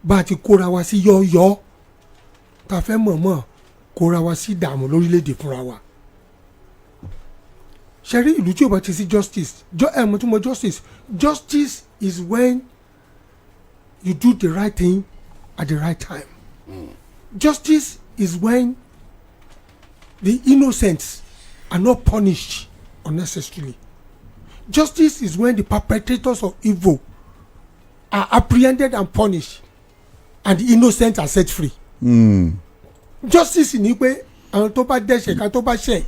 bá a ti kóra wa sí yọ́ọ́yọ́ tá a fẹ́ mọ̀ọ́mọ̀ kóra wa sí ìdààmú lórílẹ̀‐èdè fúnra wa. ṣe rí ìlú tí o bá ti sí justice mo tún mọ justice is when you do the right thing at the right time. Justice is when the innocents are not punished unnecessarily. Justice is when the perpetrators of evil are apprehended and punished and the innocent are set free. Justice ni pé àwọn tó bá dẹ́ṣẹ̀ ká tó bá ṣẹ̀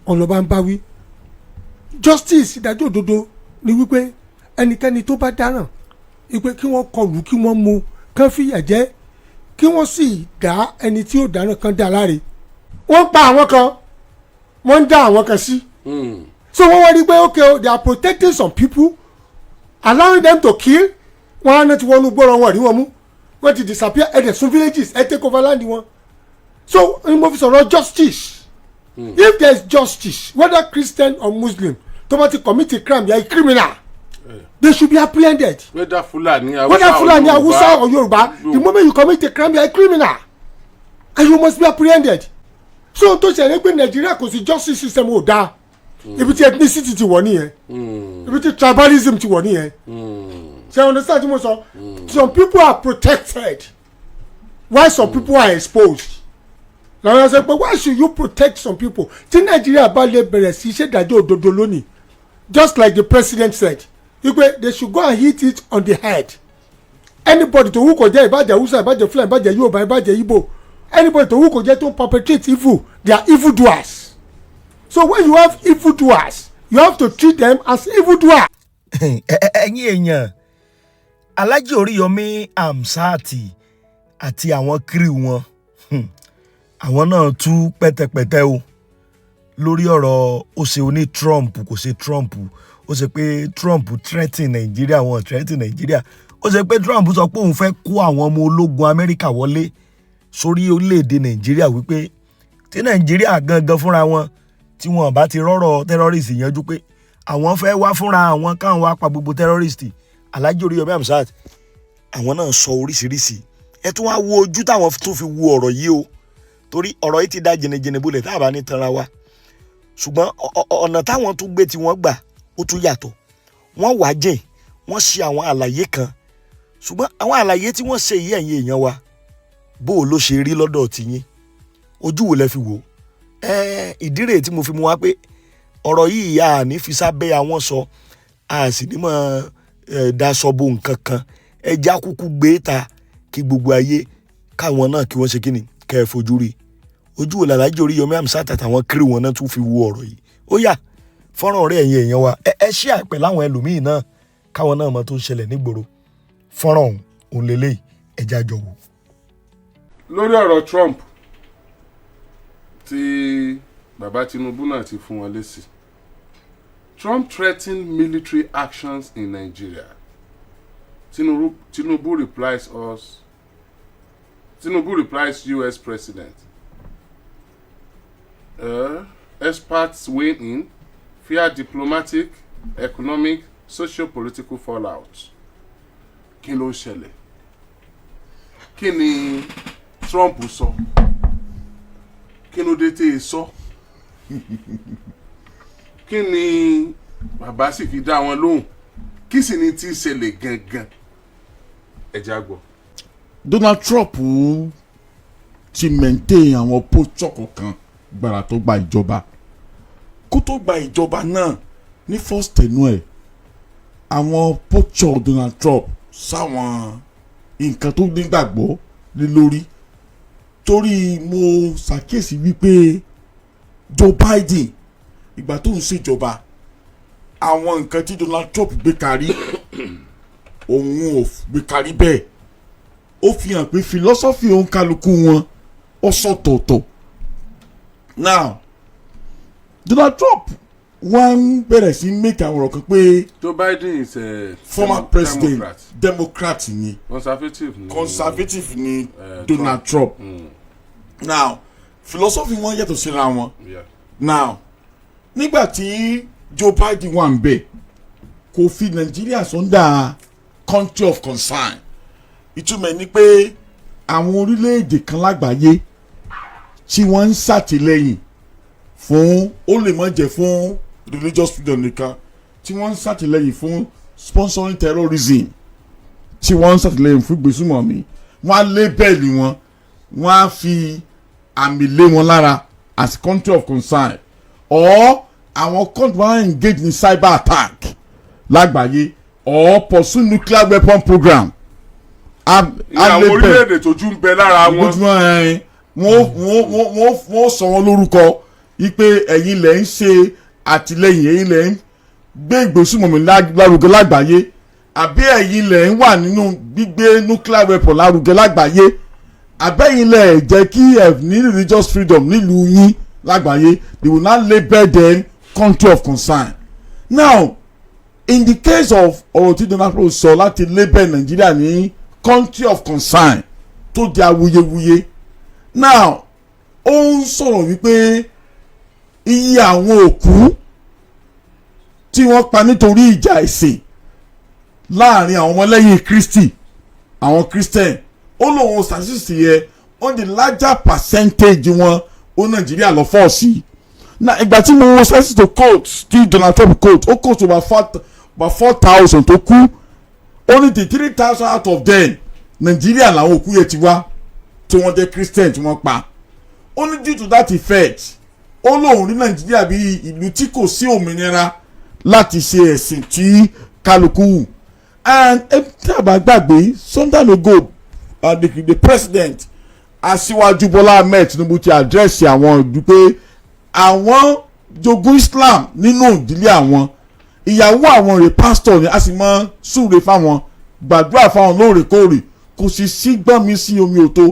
ọ̀nà bá ń bá wí. Justice ìdájọ́ òdodo ni wípé ẹnikẹ́ni tó bá dáràn wípé kí wọ́n kọlù kí wọ́n mú kán fìyà jẹ kí wọ́n sì dá ẹni tí ó dáràn kan dá láre. wọ́n pa àwọn kan wọ́n ń dá àwọn kan sí. So wọ́n wá rí pé okay they are protecting some people allowing them to kill wọ́n á náà ti wọnú gbọ́rọ̀ wọn rí wọn mú wọ́n ti disappear ẹ̀dẹ̀ sun villages ẹ̀ take over land wọn. So mo fi sọ̀rọ̀ justice. If there is justice whether Christian or Muslim tó bá ti commit a crime you are a criminal. They should be apprehended. Whether Fulani, Hausa or Yoruba, the moment you commit a crime, you are a criminal, and you must be apprehended. So to ṣẹlẹ̀ pé Nigeria kò sí justice system ò dáa. Ibi tí ethnicity ti wọ̀ nìyẹn. Ibi tí tribalism ti wọ̀ nìyẹn. Ṣé you understand tí mo sọ? Some people are protected, while some people are exposed. Now I say, but why should you protect some people? Tí Nigeria bá lè bẹ̀rẹ̀ sí ṣe dájọ́ òdodo lónìí, just like the president said. They should go and hit it on the head. Anybody to who kò jẹ́ ìbàjẹ́ Hausa ìbàjẹ́ Fulani ìbàjẹ́ Yorùbá ìbàjẹ́ Igbo, anybody to who kò jẹ́ to perpetrate evil, they are evil doers. So when you have evil doers, you have to treat them as evil doers. ẹ̀yin èèyàn Alhaji Oriyomi Hamzat àti àwọn kiri wọn àwọn náà tú pẹ́tẹpẹ́tẹ o lórí ọ̀rọ̀ ó ṣe oní Trump kò ṣe Trump ó ṣe pé Trump threaten Nigeria wọn threaten Nigeria ó ṣe pé Trump sọ pé òun fẹ́ kó àwọn ọmọ ológun Amẹ́ríkà wọlé sórí orílẹ̀-èdè Nigeria wípé tí Nigeria gangan fúnra wọn tí wọn bá ti rọ́rọ̀ terrorist yanjú pé àwọn fẹ́ wá fúnra àwọn káwọn wá pa gbogbo terrorist. Alhaji Oriyomi Hamzat àwọn náà sọ oríṣiríṣi ẹ tún wá wo ojú táwọn tún fi wo ọ̀rọ̀ yìí o torí ọ̀rọ̀ yìí ti dá jìnnìjìnnì bolẹ̀ tá a bá ní tanra wa ṣùgbọ́n ọ̀nà táwọn tún gbé tí wọ́n gbà ó tún yàtọ̀ wọ́n wá jìn wọ́n ṣe àwọn àlàyé kan ṣùgbọ́n àwọn àlàyé tí wọ́n ṣe yìí ẹ̀yin èèyàn wa bó o ló ṣe rí lọ́dọ̀ tiyín ojú wo lẹ fi wò ìdí rèé tí mo fi mú wá pé ọ̀rọ̀ yìí a ní fi sábẹ́ àwọn sọ a sì ní mọ̀ daṣọ bo nǹkan kan ẹja kúkú gbé ta kí gbogbo ayé káwọn náà kí wọ́n ṣe kíni kẹ́ ẹ fojú rí ojú wo Alhaji Oriyomi Hamzat àtàwọn kiri wọn náà tún fi wo ọ̀rọ̀ yìí ó yá fọ́nrán rẹ̀ ẹ̀yin èèyàn wa ẹ ṣí àpẹ láwọn ẹlòmíín náà káwọn náà mọ tó ń ṣẹlẹ̀ nígboro fọ́nrán òun lélẹ́yìí ẹja jọ wò. lórí ọ̀rọ̀ Trump tí bàbá Tinubu náà ti fún wọn lésì Trump threatened military actions in Nigeria. Tinubu replies US President. Experts weigh in, fear diplomatic, economic, socio-political fallout. Kí ló ṣẹlẹ̀? Kí ni Trump sọ? Kí ló dé tẹ́ sọ? Kí ni bàbá sì fi dá wọn lóhùn? Kí sì ni tí ṣẹlẹ̀ gangan? Ẹ já gbọ́. Donald Trump ti maintain àwọn posture kọ̀ọ̀kan gbàrà tó gba ìjọba kó tó gba ìjọba náà ní first tenure ẹ̀ àwọn posture Donald Trump sáwọn nǹkan tó nígbàgbọ́ lé lórí torí mo ṣàkíyèsí wípé Joe Biden ìgbà tó ń ṣèjọba àwọn nǹkan tí Donald Trump gbé kárí òun ò gbé kárí bẹ́ẹ̀ ó fi hàn pé philosophy òun kálukú wọn ó sọ̀tọ̀ọ̀tọ̀. Now Donald Trump wọ́n bẹ̀rẹ̀ sí make àwọn ọ̀rọ̀ kan pé Joe Biden is a former president Democrat ni conservative ni Donald Trump. Now philosophy wọn yàtọ̀ síra wọn. Now nígbà tí Joe Biden wà ń bẹ̀ kò fi Nàìjíríà sọ́ndà country of concern ìtumọ̀ ni pé àwọn orílẹ̀-èdè kan lágbàáyé tí wọ́n ń ṣàtìlẹ́yìn fún ó lè má jẹ́ fún religious freedom nìkan tí wọ́n ń ṣàtìlẹ́yìn fún sponsoring terrorism tí wọ́n ń ṣàtìlẹ́yìn fún ìgbésùmọ̀mí wọ́n á lébẹ̀lì wọn wọ́n á fi àmì lé wọn lára as a country of concern or àwọn country wọn engage in cyber attack lágbàáyé or pursue nuclear weapon program. àwọn orílẹ̀-èdè tójú ń bẹ lára wọn. wọ́n sọ wọn lórúkọ wípé ẹ̀yin lẹ̀ ń ṣe àtìlẹ́yìn ẹ̀yin lẹ̀ ń gbé ìgbésùmọ̀mí lárugẹ lágbàáyé àbí ẹ̀yin lẹ̀ ń wà nínú gbígbé nuclear weapon lárugẹ lágbàáyé àbẹ́yìn lẹ̀ jẹ́ kí ẹ̀ ní religious freedom nílùú yín lágbàáyé they will not label them country of concern. Now in the case of ọ̀rọ̀ tí Donald Trump sọ láti label Nàìjíríà ní country of concern tó di awuyewuye now ó ń sọ̀rọ̀ wípé iye àwọn òkú tí wọ́n pa nítorí ìjà ẹ̀sìn láàrin àwọn ọmọlẹ́yìn Kristi àwọn Christian ó lóun statistics yẹ on the larger percentage wọn ó Nàìjíríà lọ fọ́ sí na ìgbà tí mo wo statistics to quote tí Donald Trump quote ó quote about 4,000 tó kú only the 3,000 out of them Nàìjíríà làwọn òkú yẹn ti wá tí wọ́n jẹ́ Christian tí wọ́n pa only due to that effect ó lóun rí Nàìjíríà bí ìlú tí kò sí òmìnira láti ṣe ẹ̀sìn tí kálukú wù and tí a bá gbàgbé some time ago the president Aṣíwájú Bọ́lá Ahmed Tinubu ti àdírẹ́sì àwọn ìlú pé àwọn jogún Islam nínú ìdílé àwọn ìyàwó àwọn rẹ̀ pastor ni a sì máa súre fáwọn gbàdúrà fáwọn lóòrèkóòrè kò sì sí gbọ́n mi sí omi òtó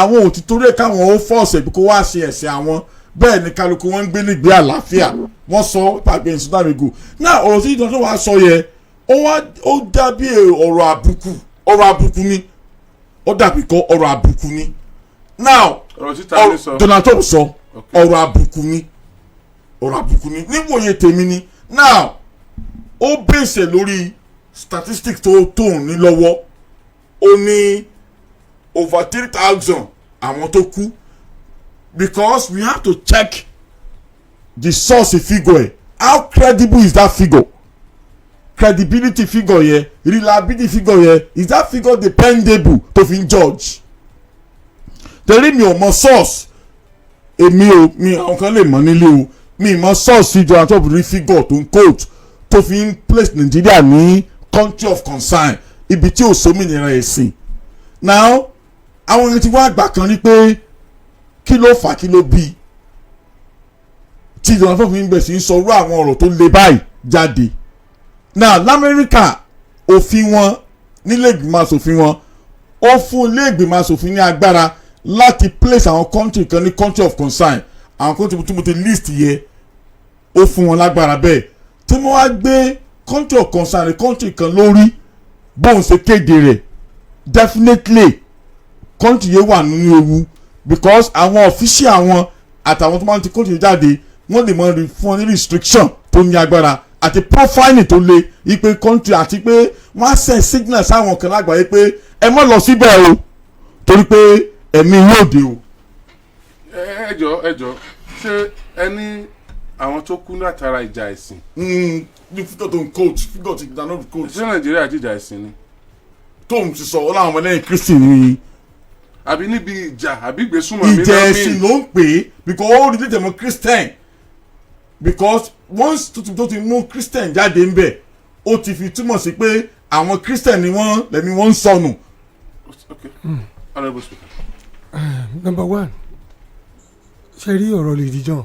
àwọn òtítọ́ rẹ̀ káwọn ó fọ́ọ̀sẹ̀ bí kò wá ṣe ẹ̀sìn àwọn bẹ́ẹ̀ ni kálukú wọn ń gbé nígbé àlàáfíà wọ́n sọ pàgbẹ́ ìsúdàmígò náà ọ̀rọ̀ tí ìdánwò wa sọ yẹ ó dàbí ọ̀rọ̀ àbùkù ni ó dàbí kọ́ ọ̀rọ̀ àbùkù ni now Donald Trump sọ ọ̀rọ̀ àbùkù ni níwòye tèmi ni now ó bèsè lórí statistics tó ń ní lọ́wọ́ ó ní over 3,000 àwọn tó kú because we have to check the source figure how credible is that figure credibility figure yẹ reliability figure yẹ is that figure dependable to fi judge torí mi ò mọ source èmi àwọn kan lè mọ nílé o mi mọ source fi Donald Trump rí figure tó ń quote tó fi ń place Nigeria ní country of concern ibi tí ò sómìnira ẹ̀sìn now àwọn ènìyàn ti wá àgbà kan rí pé kí ló fà kí ló bí tí Donald Trump ń bẹ̀ sí sọ̀rọ̀ àwọn ọ̀rọ̀ tó le báyìí jáde now lamẹ́ríkà òfin wọn nílé ìgbìmọ̀ asòfin wọn ó fún ilé ìgbìmọ̀ asòfin ní agbára láti place àwọn country kan ní country of concern àwọn country tí mo ti list yẹ ó fún wọn lágbára bẹ́ẹ̀ tí wọ́n wá gbé country of concern country kan lórí bóun ṣe kéde rẹ̀ definitely country yẹn wà nínú ewu because àwọn official wọn àtàwọn tó máa ń ti country jáde wọ́n lè mọ fún wọn ní restriction tó ní agbára àti profiling tó le ipe country àti pé wọ́n á send signal sáwọn kan lágbàáyé pé ẹ má lọ síbẹ̀ o torí pé ẹ̀mí yóò dé o. ẹjọ ṣé ẹni àwọn tó kú látara ìjà ẹ̀sìn. ní fígọ̀ tó ń coach fígọ̀ tí dáná fi coach. ṣé Nàìjíríà jíjà ẹ̀sìn ni. tóun ti sọ ọ láwọn ọmọlẹ́yìn Kristi ni. àbí níbi ìjà àbí ìgbésùnmọ̀ mi náà mi. ìjà ẹ̀sìn ló ń pè é because ó rí tètè mọ́ Christian because once tó ti mú Christian jáde ń bẹ̀ ó ti fi túmọ̀ sí pé àwọn Christian ni wọ́n lẹ́ni wọ́n ń sọnù. Okay. Honorable Speaker. Number one ṣe rí ọ̀rọ̀ religion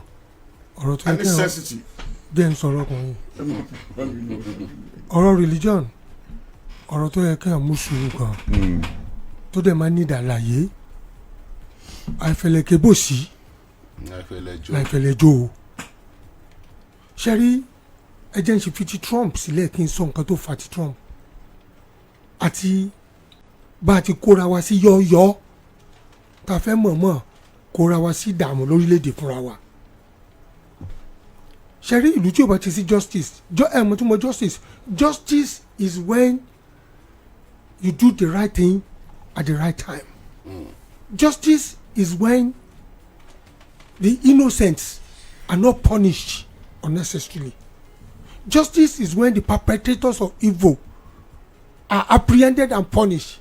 ọ̀rọ̀ tó yẹ kí wọ́n jẹ́ ń sọ̀rọ̀ ọkùnrin ọ̀rọ̀ religion ọ̀rọ̀ tó yẹ kí wọ́n mú sùúrù gan tó dẹ̀ máa ní ìdàlàyé àìfẹ̀lẹ̀kẹ́ bò sí àìfẹ̀lẹ̀jọ́ o ṣe rí ẹjẹ́ ń ṣe fi ti Trump sílẹ̀ kí n sọ nǹkan tó fa ti Trump àti bá a ti kóra wa sí yọ́ọ́yọ́ tá a fẹ́ mọ̀ọ́mọ̀ kóra wa sí ìdààmú lórílẹ̀‐èdè fúnra wa ṣe rí ìlú tí o bá ti sí justice mo tún mọ justice is when you do the right thing at the right time. Justice is when the innocents are not punished unnecessarily. Justice is when the perpetrators of evil are apprehended and punished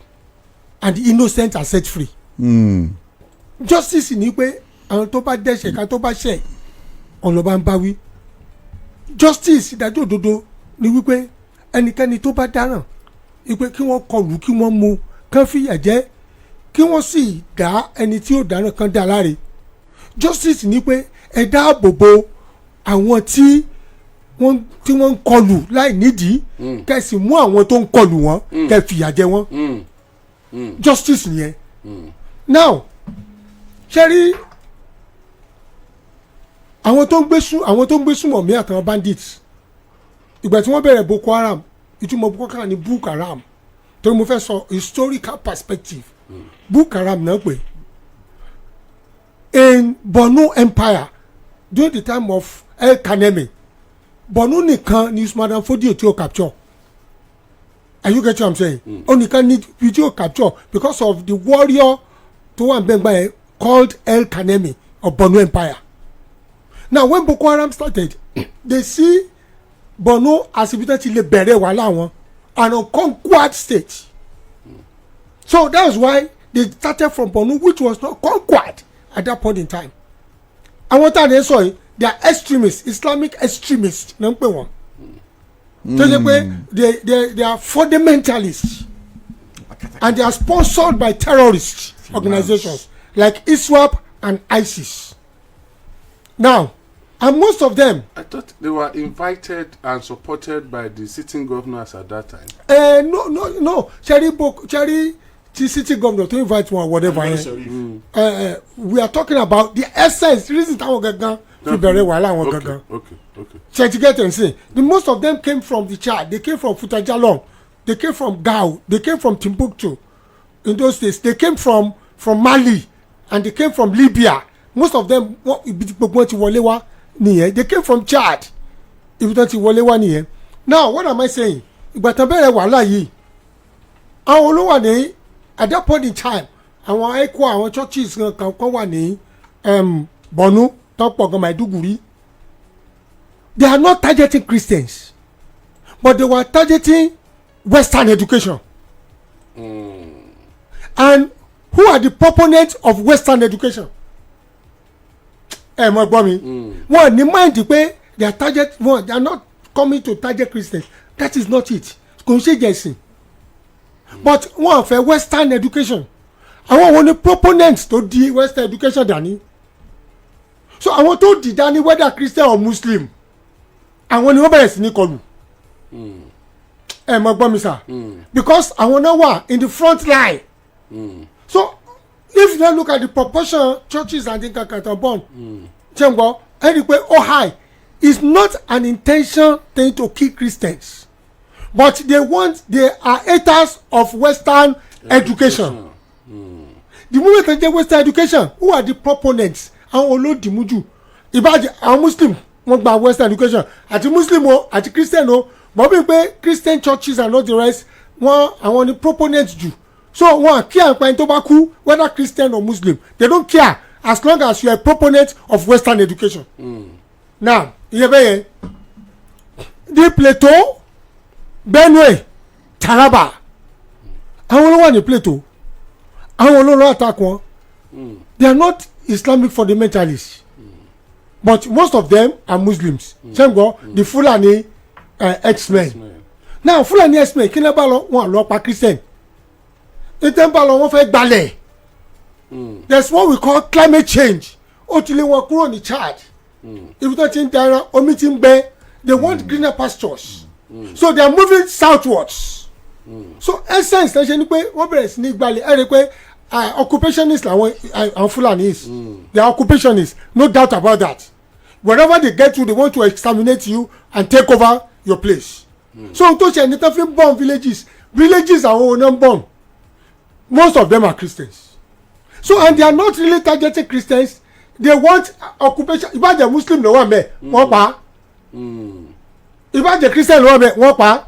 and the innocent are set free. Justice ni pé àwọn tó bá dẹ́ṣẹ̀ ká tó bá ṣẹ̀ ọ̀nà bá ń bá wí. Justice ìdájọ́ òdodo ni wípé ẹnikẹ́ni tó bá dáràn wípé kí wọ́n kọlù kí wọ́n mú kán fìyà jẹ kí wọ́n sì dá ẹni tí ó dáràn kan dá láre. Justice ni pé ẹ dáàbò bo àwọn tí wọ́n ń kọlù láì nídìí kẹ́ sì mú àwọn tó ń kọlù wọn kẹ́ fìyà jẹ wọ́n. Justice nìyẹn. Now ṣe rí àwọn tó ń gbé súnmọ̀ mí àtàwọn bandits ìgbà tí wọ́n bẹ̀rẹ̀ Boko Haram ìtumọ̀ Boko Haram ní Boko Haram torí mo fẹ́ sọ historical perspective Boko Haram náà pé in Borno Empire during the time of El Kanemi Borno nìkan ni Usman Dan Fodio tí ó capture. Are you get what I'm saying? Ó nìkan ní video capture because of the warrior tó wà ń bẹ́ngbà yẹn called El Kanemi of Borno Empire. Now when Boko Haram started they see Borno as if they lè bẹ̀rẹ̀ wàhálà wọn an unconquered state. So that was why they started from Borno which was not conquered at that point in time. Àwọn tá a lè sọ yìí they are extremists, Islamic extremists náà ń pè wọ́n. Tó ṣe pé they are fundamentalists and they are sponsored by terrorist organizations like ISWAP and ISIS. Now, and most of them. I thought they were invited and supported by the sitting governors at that time. No. Cherry, the city governor to invite one or whatever. We are talking about the essence. Reason how gaga to bury wala gaga. Okay. Certificate and say the most of them came from the Chad. They came from Futajalong. They came from Gao. They came from Timbuktu. In those days, they came from Mali, and they came from Libya. Most of them they came from Chad. Now what am I saying? At that point in time àwọn churches kan wà ní Borno tọ́pọ̀ Maiduguri. They are not targeting Christians but they were targeting Western education. And who are the proponents of Western education? Mo gbọ́ mi. Wọ́n ní mind pé they are not coming to target Christians. That is not it. Kò ń ṣe jẹ̀sìn. But wọ́n fẹ́ Western education. Àwọn wo ni proponents tó di Western education dání? So àwọn tó di dání whether Christian or Muslim àwọn ni wọ́n bẹ̀rẹ̀ sí ní kọlù. Mo gbọ́ mi sir. Because àwọn náà wà in the front line. So if you don't look at the proportion churches and things like that born Chembo anyway high is not an intention thing to kill Christians but they are haters of Western education. The moment they get Western education who are the proponents àwọn olódìmújù ìbàjẹ́ àwọn Muslim wọ́n gba Western education àti Muslim o àti Christian o but bí pé Christian churches and not the rest àwọn ni proponents jù. So wọ́n care nípa ẹni tó bá kú whether Christian or Muslim they don't care as long as you are a proponent of Western education. Now ìyẹn bẹ́ẹ̀ yẹn the Plateau Benue Taraba àwọn olówó ní Plateau àwọn olówó attack wọn they are not Islamic fundamentalists but most of them are Muslims. Ṣẹ́ńgọ́ the Fulani X-Men. Now Fulani X-Men kí ni bá lọ wọn lọ pa Christian. Ìtẹ́nbà lọ wọ́n fẹ́ gbalẹ̀. There's what we call climate change. Ó ti lé wọn kúrò ní Chad. Ibi tó ti ń dára omi ti ń gbẹ. They want greener pastures. So they are moving southwards. So essence ẹ ṣe ni pé wọ́n bẹ̀rẹ̀ sí ní gbalẹ̀ ẹ rí i pé occupationists làwọn Fulanis. They are occupationists, no doubt about that. Wherever they get to they want to exterminate you and take over your place. So tó ṣe ẹni tó fi ń bomb villages àwọn ò ń bomb. Most of them are Christians. So and they are not really targeting Christians. They want occupation. Ìbàjẹ́ Muslim ló wà mẹ́ wọ́n pa. Ìbàjẹ́ Christian ló wà mẹ́ wọ́n pa.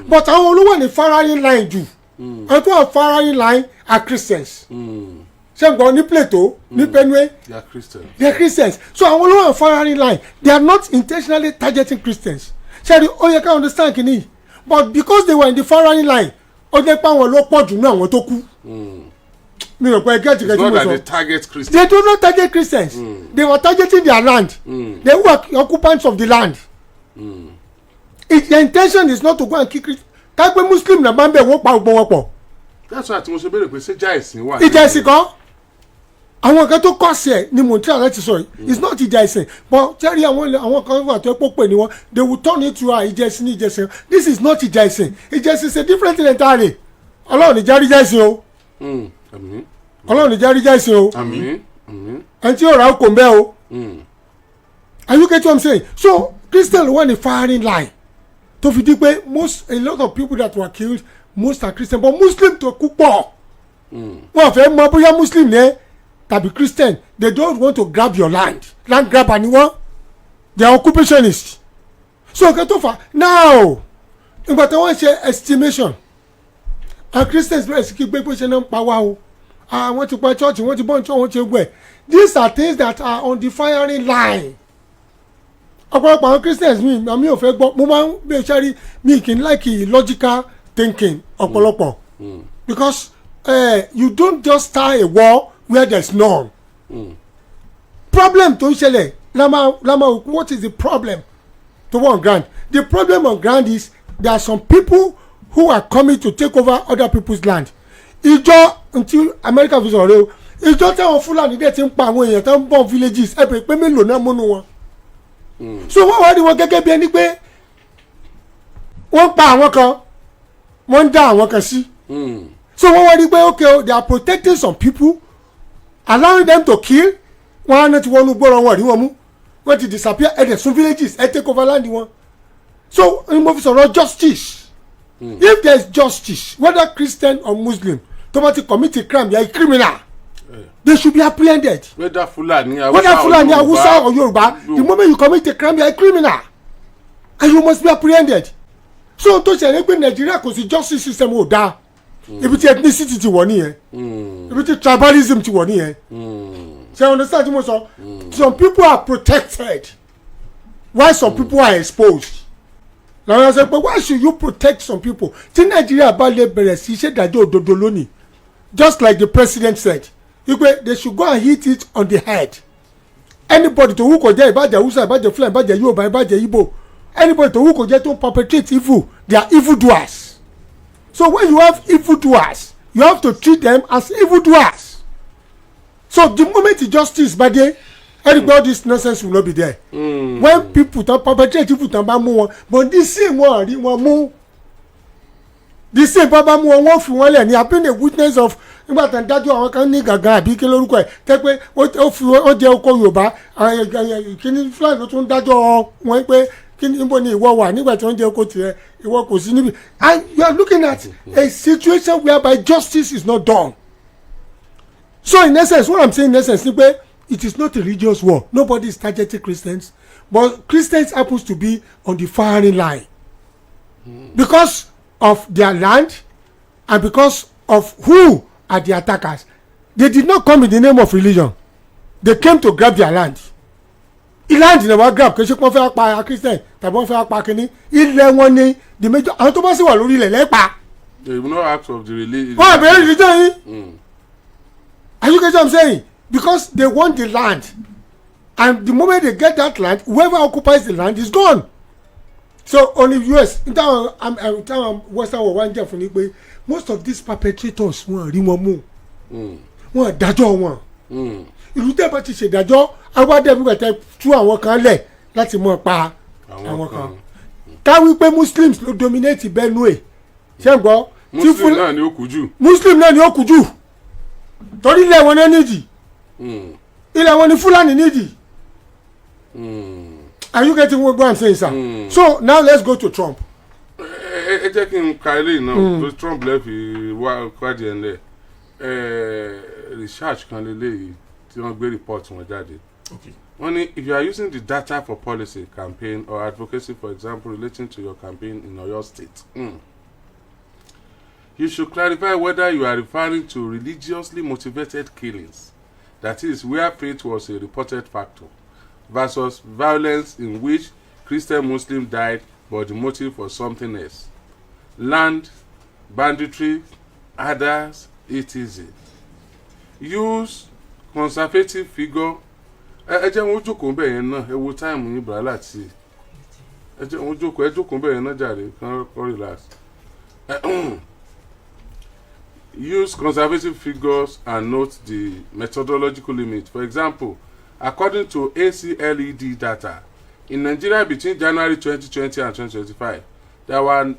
But àwọn olówó ní firing line jù àwọn tó wà firing line are Christians. ṣé n gbọ́ ní Plateau ní Benue they are Christians so àwọn olówó firing line they are not intentionally targeting Christians. ṣé rí ó yẹ ká understand kìíní but because they were in the firing line ó jẹ́ pé àwọn ló pọ̀ jù náà àwọn tó kú. mi ò pẹ́ gẹ́tì it's not that they target Christians. they do not target Christians. They were targeting their land. They were occupants of the land. Their intention is not to go and kill Christians. kápẹ́ Muslim náà máa ń bẹ̀ wọ́n pa ọgbọ́n wọn pọ̀. that's why tí mo ṣe béèrè pé ṣé ìjà ẹ̀sìn wà. ìjà ẹ̀sìn kan àwọn kan tó kọ́ sí ẹ̀ ni mo ń tẹ́lẹ̀ láti sọ yìí it's not ìjà ẹ̀sìn but tẹ́rí àwọn kan wà tó pọ̀ pè ní wọn they will turn it to ìjà ẹ̀sìn ní ìjà ẹ̀sìn this is not ìjà ẹ̀sìn ìjà ẹ̀sìn is a different thing entirely Ọlọ́run ní járí ìjà ẹ̀sìn o Ọlọ́run ní járí ìjà ẹ̀sìn o ẹni tí yóò ra okò ń bẹ́ o are you get what I'm saying so Christian wà ní firing line tó fi di pé a lot of people that were killed most are Christian but Muslim tó kú pọ̀ wọ́n fẹ́ mọ̀ bóyá Muslim ní tàbí Christian they don't want to grab your land grabber ni wọ́n they are occupationists so nǹkan tó fà now nígbà tí wọ́n ṣe estimation and Christians bẹ̀rẹ̀ sí kí gbé pé ṣe náà ń pa wá o wọ́n ti pa church wọ́n ti bọ́ church wọ́n ti gbẹ̀ these are things that are on the firing line ọ̀pọ̀lọpọ̀ àwọn Christians mi ò fẹ́ gbọ́ mo máa ń bẹ̀ ṣẹ́rí mi kì í like logical thinking ọ̀pọ̀lọpọ̀ because you don't just start a war where there's none. Problem tó ń ṣẹlẹ̀ lama what is the problem to one ground the problem on ground is there are some people who are coming to take over other people's land. ìjọ until America fi sọ̀rọ̀ o ìjọ táwọn Fúlàní dẹ̀ ti ń pa àwọn èèyàn tó ń bọ̀ villages ẹ pé mélòó náà múnú wọn. so wọ́n wá rí wọn gẹ́gẹ́ bí ẹni pé wọ́n pa àwọn kan wọ́n ń dá àwọn kan sí. so wọ́n wá rí pé okay they are protecting some people allowing them to kill wọn á náà ti wọnú gbọ́rọ̀ wọn rí wọn mú wọn ti disappear ẹ̀ dẹ̀ sun villages ẹ̀ take over land wọn. so mo fi sọ̀rọ̀ justice if there is justice whether Christian or Muslim tó bá ti commit a crime you are a criminal they should be apprehended. whether Fulani Hausa or Yoruba the moment you commit a crime you are a criminal and you must be apprehended. so tó ṣẹlẹ̀ pé Nàìjíríà kò sí justice system ò dáa ibi tí ethnicity ti wọ̀ nìyẹn ibi tí tribalism ti wọ̀ nìyẹn ṣe understand tí mo sọ some people are protected while some people are exposed làwọn sọ pé why should you protect some people tí Nàìjíríà bá lè bẹ̀rẹ̀ sí ṣèdájọ́ òdodo lónìí just like the president said wípé they should go and hit it on the head anybody tó wù kó jẹ́ ìbàjẹ́ Hausa ìbàjẹ́ Fulani ìbàjẹ́ Yorùbá ìbàjẹ́ Igbo anybody tó wù kó jẹ́ tó perpetrate evil they are evil doers. So when you have evildoers, you have to treat them as evildoers. So the moment the justice by day, everybody this nonsense will not be there. When people don't perpetrate evil, but this same one, this same Baba mu wọ́n fi wọ́n lẹ̀ ní I've been a witness of nígbà tí wọ́n dájọ́ àwọn kan ní gàgà àbí kí lórúkọ ẹ̀ tẹ́ pé ó jẹ́ oko Yorùbá kíní Fúlàní ló tún dájọ́ wọn pé kíni níbo ni ìwọ wà nígbà tí wọ́n jẹ́ oko tiẹ̀ ìwọ kò sí níbi and you are looking at a situation whereby justice is not done. So in essence what I'm saying in essence ni pé it is not a religious war nobody is targeting Christians but Christians happens to be on the firing line because of their land and because of who are the attackers. They did not come in the name of religion. They came to grab their land. Land ni wọ́n grab kì í ṣe pé wọ́n fẹ́ pa Christian tàbí wọ́n fẹ́ pa kínní ilẹ̀ wọn ni the major àwọn tó bá sì wà lórí ilẹ̀ lẹ́pa. they will not ask of the religion. wọ́n àbẹ̀rẹ̀ religion yìí. Are you get what I'm saying? Because they want the land and the moment they get that land whoever occupies the land is gone. So only US táwọn western world wá ń jẹ́ fún ni pé most of these perpetrators wọ́n rí wọn mú wọ́n dájọ́ wọn ìlú tẹ́ bá ti ṣèdájọ́ agbádẹ́ bí wẹ́tẹ́ tú àwọn kan lẹ̀ láti mọ̀ pa àwọn kan káwí pé Muslims ló dominate Benue ṣé ń gbọ́ Muslim náà ni ó kù jù Muslim náà ni ó kù jù torí ilẹ̀ wọn náà nídìí ilẹ̀ wọn ni Fúlàní nídìí. Are you getting what I'm saying, sir? So now let's go to Trump. ẹ jẹ́ kí n ka ilé náà tó Trump lè fi wá kwadi ẹ̀ lẹ̀ research kan lélẹ́yìí tí wọ́n gbé report wọn jáde. wọ́n ní if you are using the data for policy campaign or advocacy for example relating to your campaign in Oyo State You should clarify whether you are referring to religiously motivated killings, that is, where faith was a reported factor, versus violence in which Christian Muslims died but the motive was something else. Land, banditry, others, etc. Use conservative figure. Ẹ jẹ́ wọn jókòó bẹ́ẹ̀ yẹn náà, ẹ wo táìmù yín bàrà láti. Ẹ jẹ́ wọn jókòó bẹ́ẹ̀ yẹn náà jàre, kàn relax. Use conservative figures and note the methodological limit. For example, according to ACLED data, in Nigeria between January 2020 and 2025, there were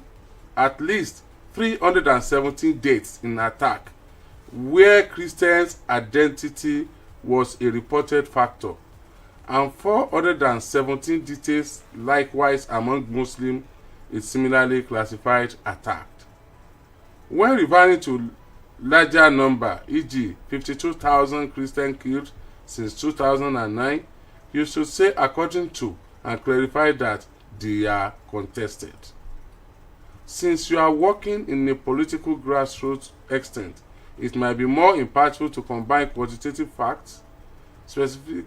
at least 317 deaths in attack where Christians' identity was a reported factor, and 417 deaths likewise among Muslims is similarly classified attack. When referring to larger number, e.g. 52,000 Christians killed since 2009, you should say according to and clarify that they are contested. Since you are working in a political grassroots extent, it might be more impactful to combine quantitative facts, specific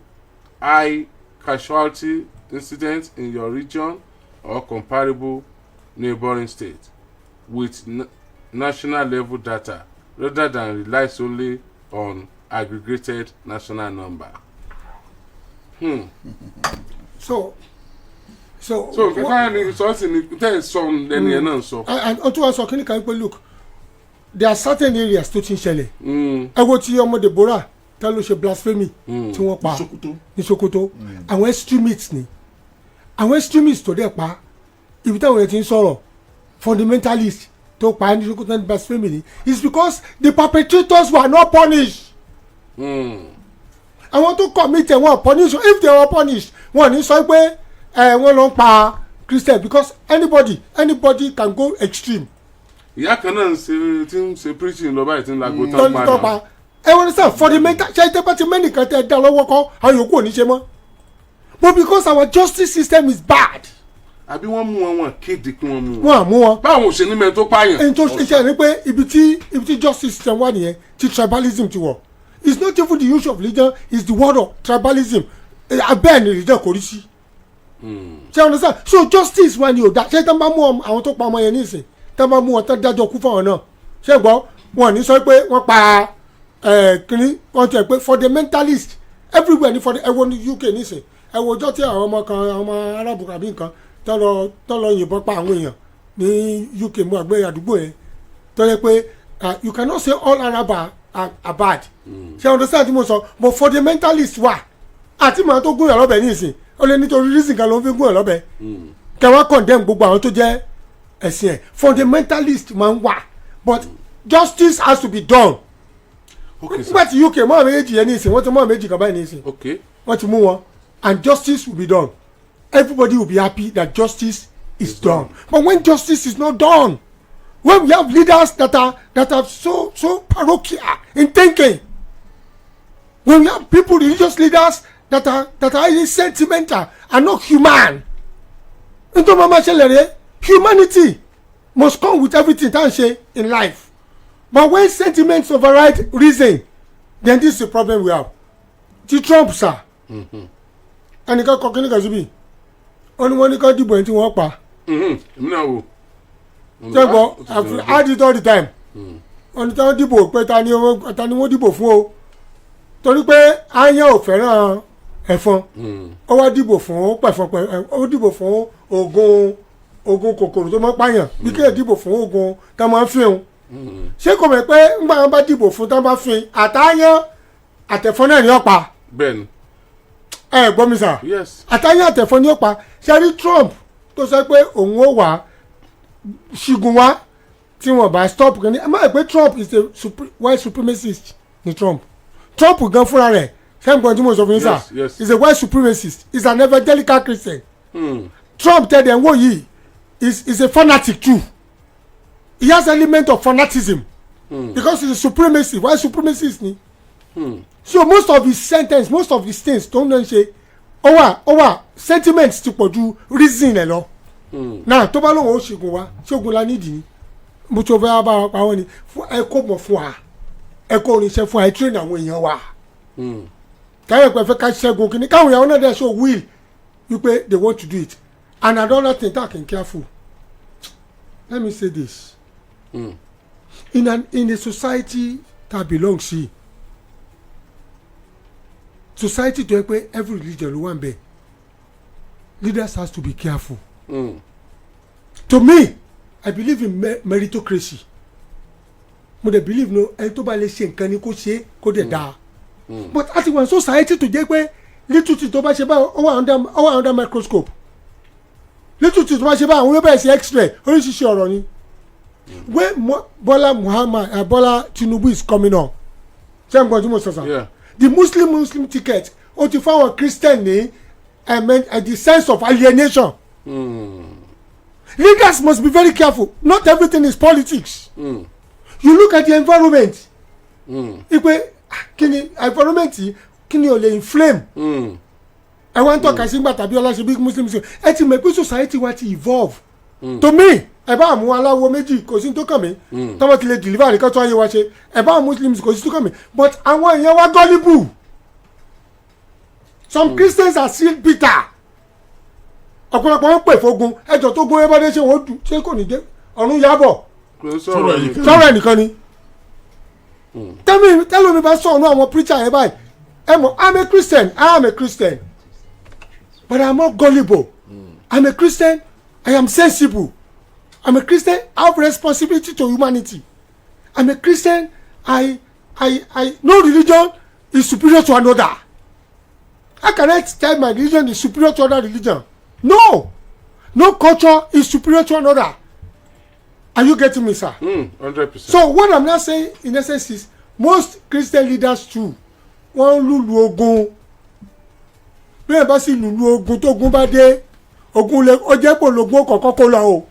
high casualty incidents in your region or comparable neighboring states with national level data rather than rely solely on aggregated national number. So nǹkan ni sọ́ọ̀sì ni tẹ́ ẹ̀ sọ ẹni ẹ̀ náà sọ. and ọtún wa sọ kí ni kan pé look, there are certain areas tó ti ń ṣẹlẹ̀. Ẹ wo ti ọmọ Deborah tá ló ṣe blasphemy tí wọ́n pa ní Sokoto. Àwọn extremists ni àwọn extremists tó dẹ̀ pa ibi táwọn yẹn ti ń sọ̀rọ̀ fundamentalist tó pa ní Sokoto ní blasphemy ni is because the perpetrators were not punished. Àwọn tó commit ẹ̀ wọ́n punish, if they were punished wọ́n ní sọ pé wọ́n lọ pa Christian, because anybody can go extreme. Ìyá kan náà ti ń ṣe preaching lọ báyìí tí ń lago tán pa. Ẹ wọ́n ní sẹ́ fundamental ṣe é tẹ́pẹ́ tí mẹ́nìkan tẹ́ dá lọ́wọ́ kọ́ àwọn yòókù ò ní ṣe mọ́. But because our justice system is bad. Àbí wọ́n mú wọn kéde kí wọ́n mú wọn. Wọ́n àmú wọn. Báwo ṣe ní mẹ́rin tó pààyàn. Ẹni tó ṣe ṣe ni pé ibi tí justice system wà nìyẹn ti tribalism ti wọ̀. It's not even the use of religion, it's the word of tribalism. Abẹ́ẹ̀ ni religion kò rí sí. Ṣé ọ̀nà sáà so justice wà ní òdà ṣé tán bá mú àwọn tó pa ọmọ yẹn nísìn tán bá mú wọn tán dájọ́ kú fáwọn náà ṣé gbọ́ wọn ní sọ pé wọ́n pa kínní wọ́n tẹ̀ pé for the mentalist everywhere ní for the ẹ̀wọ̀n ní UK nísìn ẹ̀wọ̀n ọjọ́ tí àwọn ọmọ kan àwọn ọmọ arábù kàbí nǹkan tán lọ yìnbọn pa àwọn èèyàn ní UK mú àgbẹ̀ àdúgbò yẹn tó yẹ pé you cannot say all Arab are bad ṣé ọ̀nà sáà tí mo sọ but for the mentalist wà àti màá tó gún yàrá ọbẹ̀ nísìn ó lè nítorí reason kan ló ń fi gún ẹ lọ́bẹ kẹwàá condemn gbogbo àwọn tó jẹ́ ẹ̀sìn ẹ̀ fundamentalist máa ń wà but justice has to be done. nígbà tí UK mọ́ méjì yẹn ní ìsìn wọ́n ti mọ́ méjì kan báyìí ní ìsìn wọ́n ti mú wọn and justice will be done. Everybody will be happy that justice is done. But when justice is not done, when we have leaders that are so parochial in thinking, when we have people, religious leaders that are sentimental and not human. Into mama shelere, humanity must come with everything that say in life. But when sentiments override reason, then this is the problem we have. Ti Trump sir. And ka kokini ka zibi. Oni won ni ka dìbò en tí wọ́n pa. Èmi náà wò. Tego, I've had it all the time. Oni ta dìbò pé ta ni wọ́n dìbò fún o. Torí pé ayan ò fẹ́ràn ẹ̀fọn ó wá dìbò fún pẹ̀fọn ó dìbò fún oògùn kòkòrò tó máa ń pààyàn bí kéèyàn dìbò fún oògùn tá máa ń fín ṣé kò mọ̀ pé ńgbà wọn bá dìbò fún tá bá fín àtàyàn àtẹ̀fọn náà ní ọ̀pá. bẹ́ẹ̀ni. ẹ gbọ́ mi sà. yes. àtàyàn àtẹ̀fọn ní ọ̀pá ṣẹ́rí Trump tó sọ pé òun ó wà ṣìgùn wá tí wọ́n bá stop kìíní ẹ má yẹ pé Trump is a white supremacist ni Trump gan fúnra rẹ̀ same point mo sọ fún yín sir. Yes. He's a white supremacist. He's an evangelical Christian. Trump tell them wo yi is a fanatic too. He has element of fanaticism because he's a supremacy. White supremacist ni. So most of his sentence, most of his things don't know say over sentiments ti pọ̀ ju reason ẹ lọ. Now tó bá lóun ó ṣègùn wa ṣègùn la nídìí mo tó fẹ́ bá wa pa wọ́n ni ẹ kó mọ̀ fún wa ẹ kó oníṣẹ́ fún wa ẹ train àwọn èèyàn wa káyọ̀ pẹ̀ fẹ́ ká ṣẹ́gun kìíní káwọn èèyàn náà dẹ̀ show will wípé they want to do it and another thing that can careful let me say this in a society that belongs to society tó yẹ pé every religion ló wà ń bẹ leaders has to be careful. To me I believe in meritocracy mo dey believe no ẹni tó bá lè ṣe nǹkan ni kó ṣe kó dẹ̀ dáa but as in one society tó jẹ́ pé little thing tó bá ṣe báyìí ó wà under microscope little thing tó bá ṣe báyìí àwọn yóò bẹ̀rẹ̀ sí x-ray oríṣiríṣi ọ̀rọ̀ ni when Bola Tinubu is coming on ṣé n gbọ́dọ̀ mo sọ sàn the Muslim ticket ó ti fáwọn Christian ní the sense of alienation. Leaders must be very careful. Not everything is politics. You look at the environment. Ipe kini environment kini o le inflame. I want to talk as ngba tàbí ola se big Muslims. E ti mọ̀ pé society wa ti evolve. To me, ẹ bá mú aláwo méjì kò sí tó kàn mí. Tó bá ti lè deliver kan tó ayé wa ṣe. Ẹ bá Muslims kò sí tó kàn mí. But àwọn èèyàn wa gullible. Some Christians are still bitter. Ọ̀pọ̀lọpọ̀ wọn pè fógun ẹjọ́ tó gún ẹbọdé ṣe wọ́n dùn ṣé kò ní dé ọ̀run yábọ̀ sọ̀rọ̀ ẹnìkan ni tẹ́lẹ̀ mi bá sọ̀rọ̀ àwọn preacher yẹn báyìí ẹ mọ̀ I am a Christian but I am not gullible I am a Christian I am sensible I am a Christian I have responsibility to humanity I am a Christian I no religion is superior to another. How can I tell my religion is superior to other religion? No culture is superior to another. Are you getting me, sir? 100%. So what I'm not saying in essence is most Christian leaders too wọ́n lùlù ogun bí ẹ bá sì lùlù ogun tó ogun bá dé ogun lè ó jẹ́ pò lógún kọ̀ọ̀kan kó lọ o.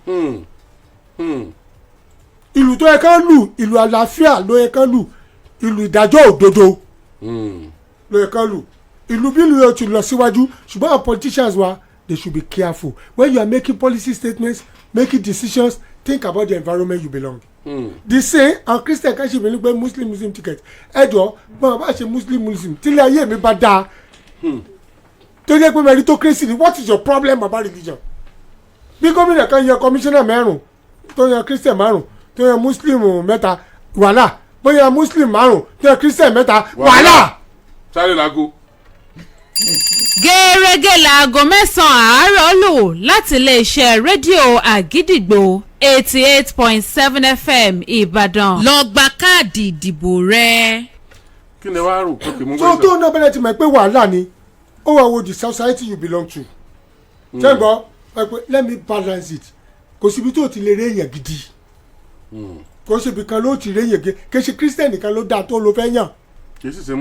Ìlú tó yẹ ká lù ìlú àlàáfíà ló yẹ ká lù ìlú ìdájọ́ òdodo ló yẹ ká lù ìlú bí ìlú yóò ti lọ síwájú ṣùgbọ́n àwọn politicians wa they should be careful when you are making policy statements making decisions think about the environment you belong. The same and Christian kan ṣe bẹ ní pé Muslim ticket ẹjọ bọ́n bá ṣe Muslim tílé ayé mi bá dáa tó yẹ pé meritocracy ni what is your problem about religion? Bí gómìnà kan yẹ commissioner mẹ́rùn tó yẹ Christian márùn tó yẹ Muslim mẹ́ta wàhálà bóyá Muslim márùn tó yẹ Christian mẹ́ta wàhálà. Sáré lago. Gẹ́rẹ́gẹ́ láago 9 àárọ̀ lò láti iléeṣẹ́ rédíò Àgídìgbò 88.7 FM Ìbàdàn. Lọ gba káàdì ìdìbò rẹ. Kí ni wàá rò pé mo gbé. tó náà bẹ̀rẹ̀ ti mọ̀ pé wàhálà ni ó wà wo the society you belong to. ṣẹ́gbọ́n let me balance it kò síbi tó ti lè rí èèyàn gidi kò síbi kan ló ti rí èèyàn gidi kì í ṣe Christian nìkan ló dáa tó ló fẹ́ yàn. Kì í ṣe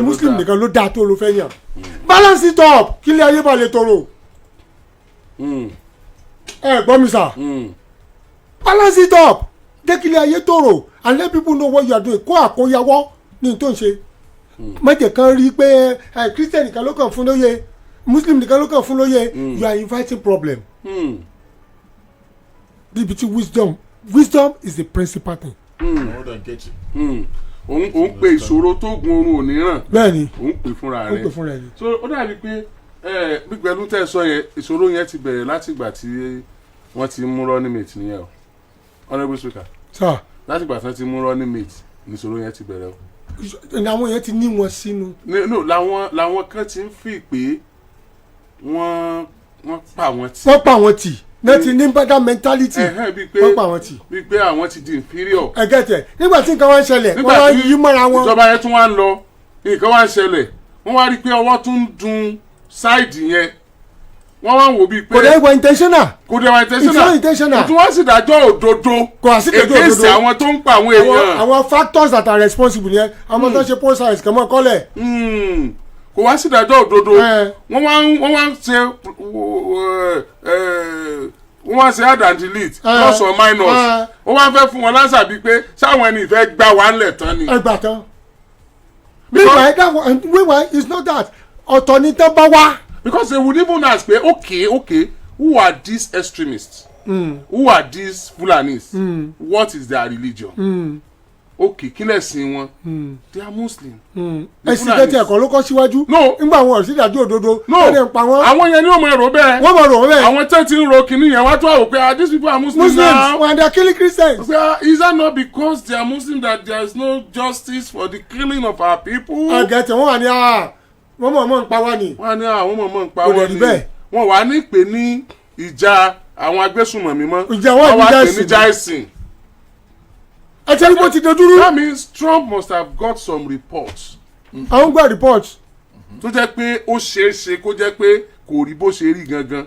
Muslim nìkan ló dáa tó ló fẹ́ yàn. Balance it up kí ilé ayé bá lè tòrò. Gbọ́ mi sà. Balance it up jẹ́ kí ilé ayé tòrò and let people know what you are doing kó àkóyawọ́ ní tó ń ṣe. Mọ̀jẹ̀ kan rí i pé Christian nìkan ló kàn fún lóye Muslim nìkan ló kàn fún lóye you are inviting problem. Níbi tí wisdom is the principal thing. Òun pe ìṣòro tó gun oorun òní ràn. Bẹ́ẹ̀ni òun pè fúnra rẹ̀. So ó dàbí pé gbígbẹ́lú tẹ́ sọ yẹn ìṣòro yẹn ti bẹ̀rẹ̀ láti ìgbà tí wọ́n ti mú running mate nìyẹn o. Honourable Speaker. Sir. Láti ìgbà tí wọ́n ti mú running mate ní ìṣòro yẹn ti bẹ̀rẹ̀ o. Àwọn yẹn ti ní wọn sínú. No làwọn kan ti ń fi pé wọ́n pa wọn tì. Wọ́n pa wọn tì náà ti ní better mentality wọ́n pa wọn tì. Bí pé àwọn ti di inferior. ẹ gẹ́tẹ̀ nígbà tí nǹkan wá ń ṣẹlẹ̀ wọ́n wá yí mọ́ra wọn. ìjọba yẹn tún wá ń lọ nǹkan wá ń ṣẹlẹ̀ wọ́n wá rí i pé ọwọ́ tún ń dun ṣáìdì yẹn wọ́n wá ń wò bíi pé. kò dé wọ intentional. it's not intentional. tí wọ́n sì dájọ́ òdodo. against àwọn tó ń pa àwọn èèyàn. àwọn factors that are responsible yẹn àwọn tó ń ṣe post science kàn mọ́ kọ́lẹ̀. kò wá sí ìdájọ́ òdodo wọ́n wá ń ṣe wọ́n wá ṣe add and delete plus or minus wọ́n wá fẹ́ fún wọn lásà bíi pé sáwọn ẹni ìfẹ́ gbà wá ńlẹ̀ tán ni. ẹ gbà tán. meanwhile it's not that ọ̀tọ̀ ni tán bá wá. because they would even ask pé okay who are these extremists who are these Fulanis what is their religion okay kí lẹ̀sìn wọn they are Muslim. ẹ̀sìn kẹ́tì ẹ̀kọ́ ló kọ́ síwájú nígbà àwọn ọ̀sìn ìdájọ́ òdodo wọ́n lè pa wọ́n. àwọn yẹn ni wọ́n mọ èrò bẹ́ẹ̀. wọ́n mọ èrò bẹ́ẹ̀. àwọn tẹ́ ti ń ro kìíní yẹn wá tó àwọn pé these people are Muslims now. and they are killing Christians. Is that not because they are Muslims that there is no justice for the killing of our people. àgẹ̀tẹ̀ wọ́n wà ní wọ́n mọ̀ ń pa wá ni. wọ́n ní àwọn mọ̀ ń pa wá ni. wọ́n wà ní pè ní ìjà àwọn agbésùnmọ̀mí mọ́. ìjà wọn ní jáìsìn. ẹ tẹ́lẹ̀ bó ti dé dúró. that means Trump must have got some reports. àwọn gba reports. tó jẹ́ pé ó ṣeé ṣe kó jẹ́ pé kò rí bó ṣe rí gangan.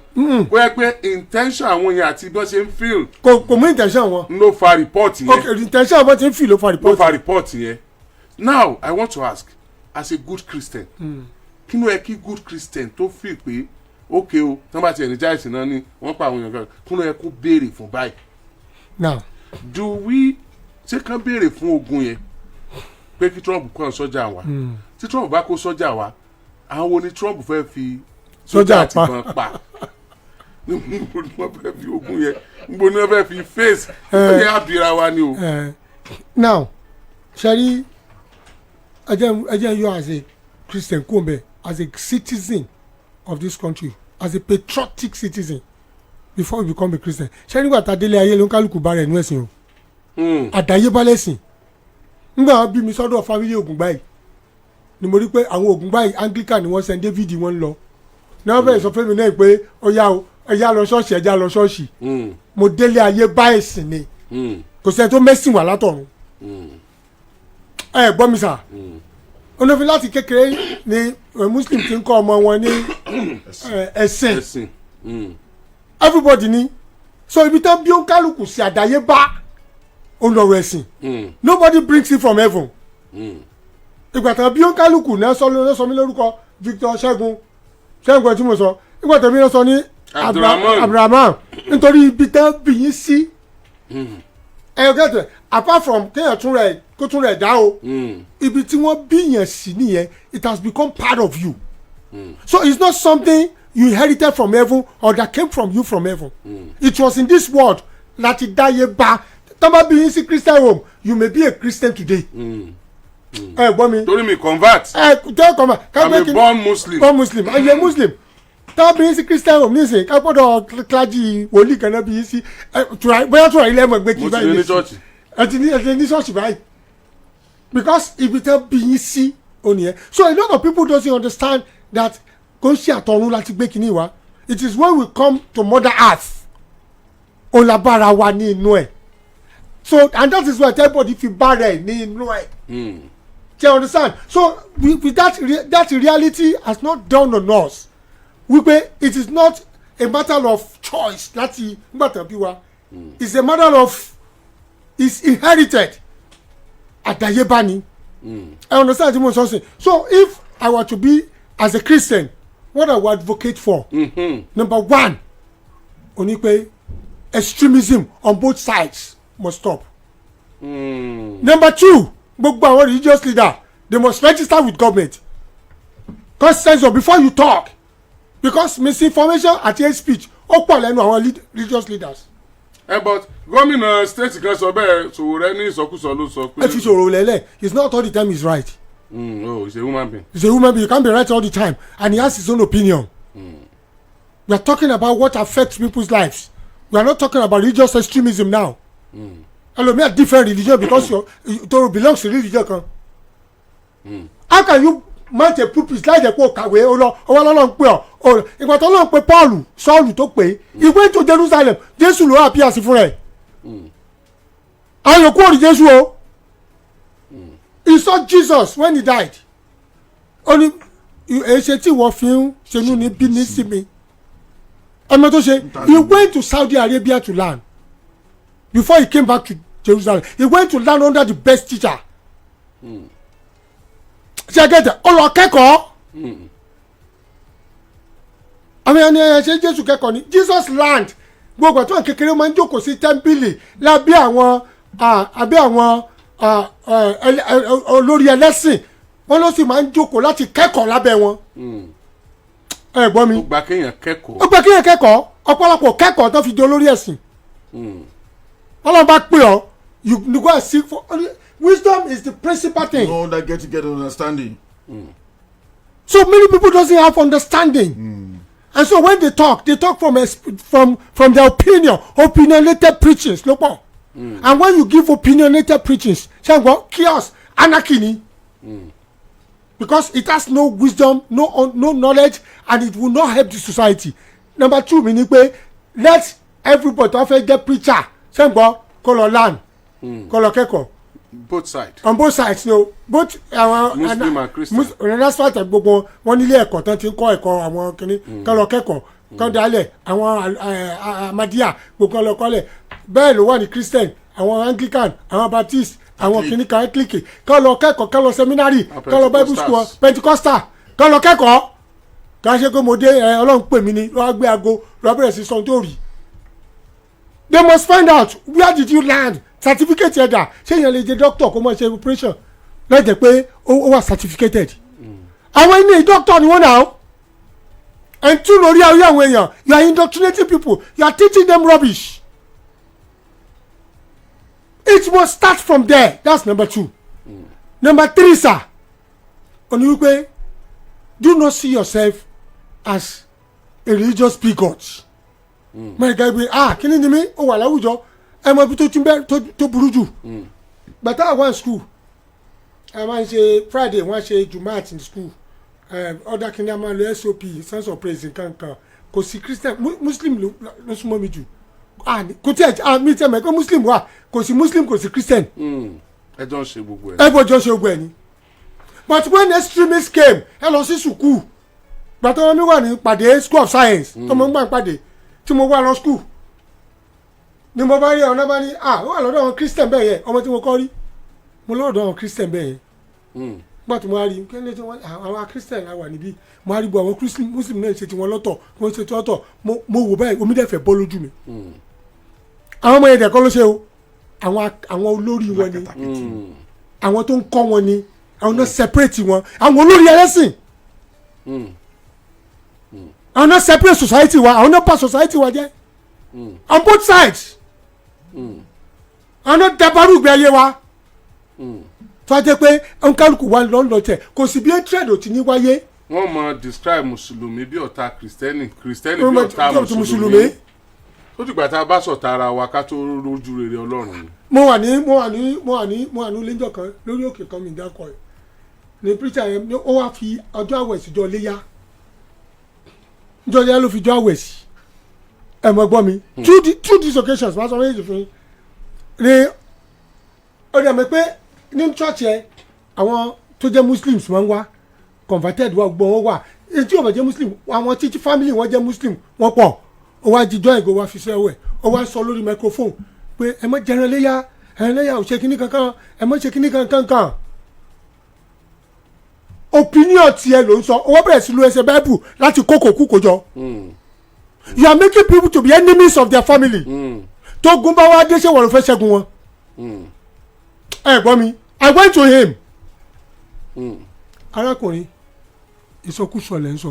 kó jẹ́ pé intention àwọn yẹn àti bí wọ́n ṣe ń feel. kò mú intention wọn. ló fa report yẹn. okay intention wọn ti ń feel ló fa report. ló fa report yẹn. now I want to ask as a good Christian. kí ló yẹ kí good Christian tó feel pé okay o tí wọ́n bá ti ẹni jáìsì náà ni wọ́n pa àwọn èèyàn kan kí ló yẹ kó béèrè fún báyìí. now do we ṣé kán béèrè fún ogun yẹn pé kí Trump kó sọ́jà wa tí Trump bá kó sọ́jà wa àwọn wo ni Trump fẹ́ fi sọ́jà àti ìbọn pa níbo ni wọ́n fẹ́ fi ogun yẹn níbo ni wọ́n fẹ́ fi face ó yẹ àbíra wa ni o. now ṣẹ́rí ẹjẹ́ yọ as a Christian kúnbẹ̀ as a citizen of this country as a patriotic citizen before we become a Christian ṣẹ́rí nígbà tá a délé ayé ló ń kálukú bá rẹ̀ nú ẹ̀sìn o. àdáyébálẹ̀sìn nígbà wọn bí mi sọ́dọ̀ family Ògùngbà yìí ni mo rí pé àwọn Ògùngbà yìí Anglican ni wọ́n St. David wọ́n ń lọ náà bẹ́ẹ̀ sọ fún mi náà pé ẹ̀yà lọ ṣọ́ọ̀ṣì ẹ̀yà lọ ṣọ́ọ̀ṣì mo délé ayé bá ẹ̀sìn ni kò sẹ́ni tó mẹ́sìn wà látọ̀run ẹ gbọ́ mi sà onífi láti kékeré ni Muslim ti ń kọ́ ọmọ wọn ní ẹ̀sìn everybody ni so ibi tán bí ó ń kálukú sí àdáyébá olùrọ̀ ẹ̀sìn nobody brings it from heaven ìgbà tán bí ó ń kálukú náà sọ mí lórúkọ Victor Ṣẹ́gun tí mo sọ ìgbà tán bí wọ́n sọ ní Abraham nítorí ibi tán bí yín sí ẹ̀ẹ́dẹ̀gbẹ̀ apart from kéèyàn tún rẹ̀ dá o ibi tí wọ́n bí yẹn sí nìyẹn it has become part of you so it's not something you inherited from heaven or that came from you from heaven it was in this world láti dáyé bá tọ́ba bí yín sí Christian home you may be a Christian today. ẹ gbọ́ mi. torí mi convert. jẹ́ convert. I'm a born Muslim. born Muslim ẹ yẹ Muslim tọ́ba bí yín sí Christian home nísìnyí ká gbọ́dọ̀ kíláàjì wòlíì kan náà bí yín sí bóyá tura ilé ẹ̀mọ̀ gbé kí báyìí ní ṣọ́ọ̀ṣì. ẹ ti ní ṣọ́ọ̀ṣì báyìí because ibi tẹ́ bí yín sí ó nìyẹn so a lot of people don't understand that kò ń ṣe àtọ̀run láti gbé kíní wa it is when we come to Mother Earth òun la bára wa ní inú ẹ̀. So and that is why everybody fi barre ní inú ẹ. Do you understand? So with that reality has not dawned on us. Wípé it is not a matter of choice láti gbàtàn bí wa. It's a matter of it's inherited. Àdáyébá ni. I understand the most something. So if I were to be as a Christian, what I would advocate for, number one, oní pé extremism on both sides must stop. Number two, gbogbo àwọn religious leader they must register with government. Consent before you talk because misinformation àti hate speech ó pọ̀ lẹ́nu àwọn religious leaders. But gómìnà state kan sọ bẹ́ẹ̀ Sowore ní ìsọkúsọ ló sọ pé. ẹ fi sọ̀rọ̀ lẹ́lẹ̀ it's not all the time he's right. Oh, he's a human being. He's a human being. You can't be right all the time and he has his own opinion. We are talking about what affects people's lives. We are not talking about religious extremism now. Hello, different religion because you belong to religion kan. How can you mount a pulpit láì jẹ́ pé o kàwé ọwọ́ Ọlọ́run pé ọ ìgbà tó Ọlọ́run pé Paul Saul tó pé he went to Jerusalem Jésù ló appear sí fún rẹ̀. Àwọn yòókù ò rí Jésù o. He saw Jesus when he died. Ó ní èṣe tí wọ́n fi ń ṣenú ní bí ní sí mi. Ọmọ tó ṣe he went to Saudi Arabia to learn. Before he came back to Jerusalem, he went to learn under the best teacher. Ṣé ẹ gẹ́tẹ̀? Ó lọ kẹ́kọ̀ọ́. Àmì ẹni ẹ ṣe Jésù kẹ́kọ̀ọ́ ni Jesus learned. Gbogbo àti wọn kékeré máa ń jókòó sí tẹ́ḿpìlì lábẹ́ àwọn olórí ẹlẹ́sìn. Wọ́n ló sì máa ń jókòó láti kẹ́kọ̀ọ́ lábẹ́ wọn. Ẹ gbọ́ mi. Ó gbà kéèyàn kẹ́kọ̀ọ́. Ó gbà kéèyàn kẹ́kọ̀ọ́. Ọ̀pọ̀lọpọ̀ kẹ́kọ̀ọ́ tó fi di olórí ẹ̀sìn. ọlọ́run bá pè ọ́ you go and seek for wisdom is the principal thing. no that get understanding. So many people doesn't have understanding. And so when they talk from their opinionated preachings no more. And when you give opinionated preachings ṣe gbọ́ chaos anarchy ni. Because it has no wisdom no knowledge and it will not help the society. Number 2 mi ni pé let everybody tó fẹ́ get preacher ṣe gbọ́ kó lọ learn kó lọ kẹ́kọ̀ọ́. Both sides. On both sides no both Muslim and Christian. Renaissance gbogbo wọn nílé ẹ̀kọ́ tán ti ń kọ́ ẹ̀kọ́ àwọn kìnnì kán lọ kẹ́kọ̀ọ́ kán dalẹ̀ àwọn Ahmadiyya gbogbo lọ kọ́lẹ̀ bẹ́ẹ̀ ló wà ní Christian àwọn Anglican àwọn Baptist àwọn kìnnì kan clique kán lọ kẹ́kọ̀ọ́ kán lọ seminary kán lọ Bible school Pentecostal kán lọ kẹ́kọ̀ọ́ kán ṣe pé mo dé Ọlọ́run pè mí ni lọ́wọ́ gbé aago lọ́wọ́ bẹ̀rẹ̀ sí sọ tó rí. They must find out where did you learn certificate yẹn dà ṣé èèyàn lè jẹ doctor kó mọ̀ ṣe operation lọ́jọ́ pé ó wà certificated. Àwọn ilé doctor ni wọ́n náà and tún lórí ayé àwọn èèyàn you are indoctrinating people you are teaching them rubbish. It must start from there. That's number 2. Number 3 sir oni wípé do not see yourself as a religious bigot. My guy be kí ni mi ó wà láwùjọ ẹ mọ ibi tó ti bẹ tó burú jù bàtà àwọn school ẹ máa ń ṣe Friday wọ́n ṣe jumat in school ọ̀dà kìíní a máa lo SOP sense of praise nkankan kò sí Christian Muslim ló súnmọ́ mi jù kò tí ẹ mi tẹ́ mọ̀ pé Muslim wà kò sí Muslim kò sí Christian. ẹ jọ ń ṣe gbogbo ẹ. ẹ bọ́ jọ ṣe gbogbo ẹ ni but when extremists came ẹ lọ sí sùkúù gbàtà wọn mi wà ní pàdé school of science tọmọ ń gbà pàdé tí mo wà lọ school ni mo bá rí ọ̀nà bá ní ó wà lọ́dọ̀ àwọn Christian bẹ́ẹ̀ yẹn ọmọ tí mo kọ́ rí mo lọ́dọ̀ àwọn Christian bẹ́ẹ̀ yẹn gbà tí mo wá rí kí ló tí wọ́n àwọn Christian la wà níbí mo wá rí bọ́ àwọn Muslim náà ṣe tiwọn lọ́tọ̀ wọ́n ṣe tí lọ́tọ̀ mo wò báyìí omi dẹ̀ fẹ́ bọ́ lójú mi àwọn ọmọ yẹn dẹ̀ kọ́ ló ṣe o àwọn olórí wọn ni àwọn tó ń kọ́ wọn ni àwọn náà separate wọn àwọn olórí ẹlẹ́sìn àwọn náà separate society wa àwọn náà pa society wa jẹ́ on both sides àwọn náà dabaru ìgbé ayé wa tó a jẹ́ pé nkálukú wa lọ́nà tẹ̀ kò sí bí ẹ trade ò ti ní wáyé. wọ́n mọ describe mùsùlùmí bí ọ̀tá kìrìsìtẹ́nì kìrìsìtẹ́nì bí ọ̀tá mùsùlùmí ó dìgbà tá a bá sọ̀tá ara wa ká tó rójú rere Ọlọ́run ni. mo wà ní lẹ́jọ́ kan lórí òkè kan mi dákọ̀ ẹ̀ ní preacher yẹn ó wá fi ọjọ́ àwẹ̀ síjọ́ léyà jọjá ló fi jọ àwẹ̀ sí ẹ mọ̀ gbọ́ mi two these occasions wọ́n sọ wọ́n yéé fún yín ni ó dẹ̀ mọ̀ pé ní church yẹn àwọn tó jẹ́ Muslims máa ń wá converted wa gbọ́ wọn wà etí ọ̀bẹ jẹ́ Muslim àwọn títí family wọn jẹ́ Muslim wọ́n pọ̀ ó wá jíjọ́ ìgò wá fi sẹ́wẹ̀ ó wá sọ lórí microphone pé ẹ má jẹran léyà ẹran léyà ò ṣe kíní kankan ẹ má ṣe kíní kankan opinion tiẹ̀ ló ń sọ owó bẹ̀rẹ̀ sí lo ẹsẹ̀ Bible láti kókò kú kó jọ. You are making people to be enemies of their family. tó gun bá wá dé ṣé wọ́n ló fẹ́ ṣẹ́gun wọn. ẹ gbọ́ mi I went to him. arákùnrin ìsọkúsọ lẹ́ ń sọ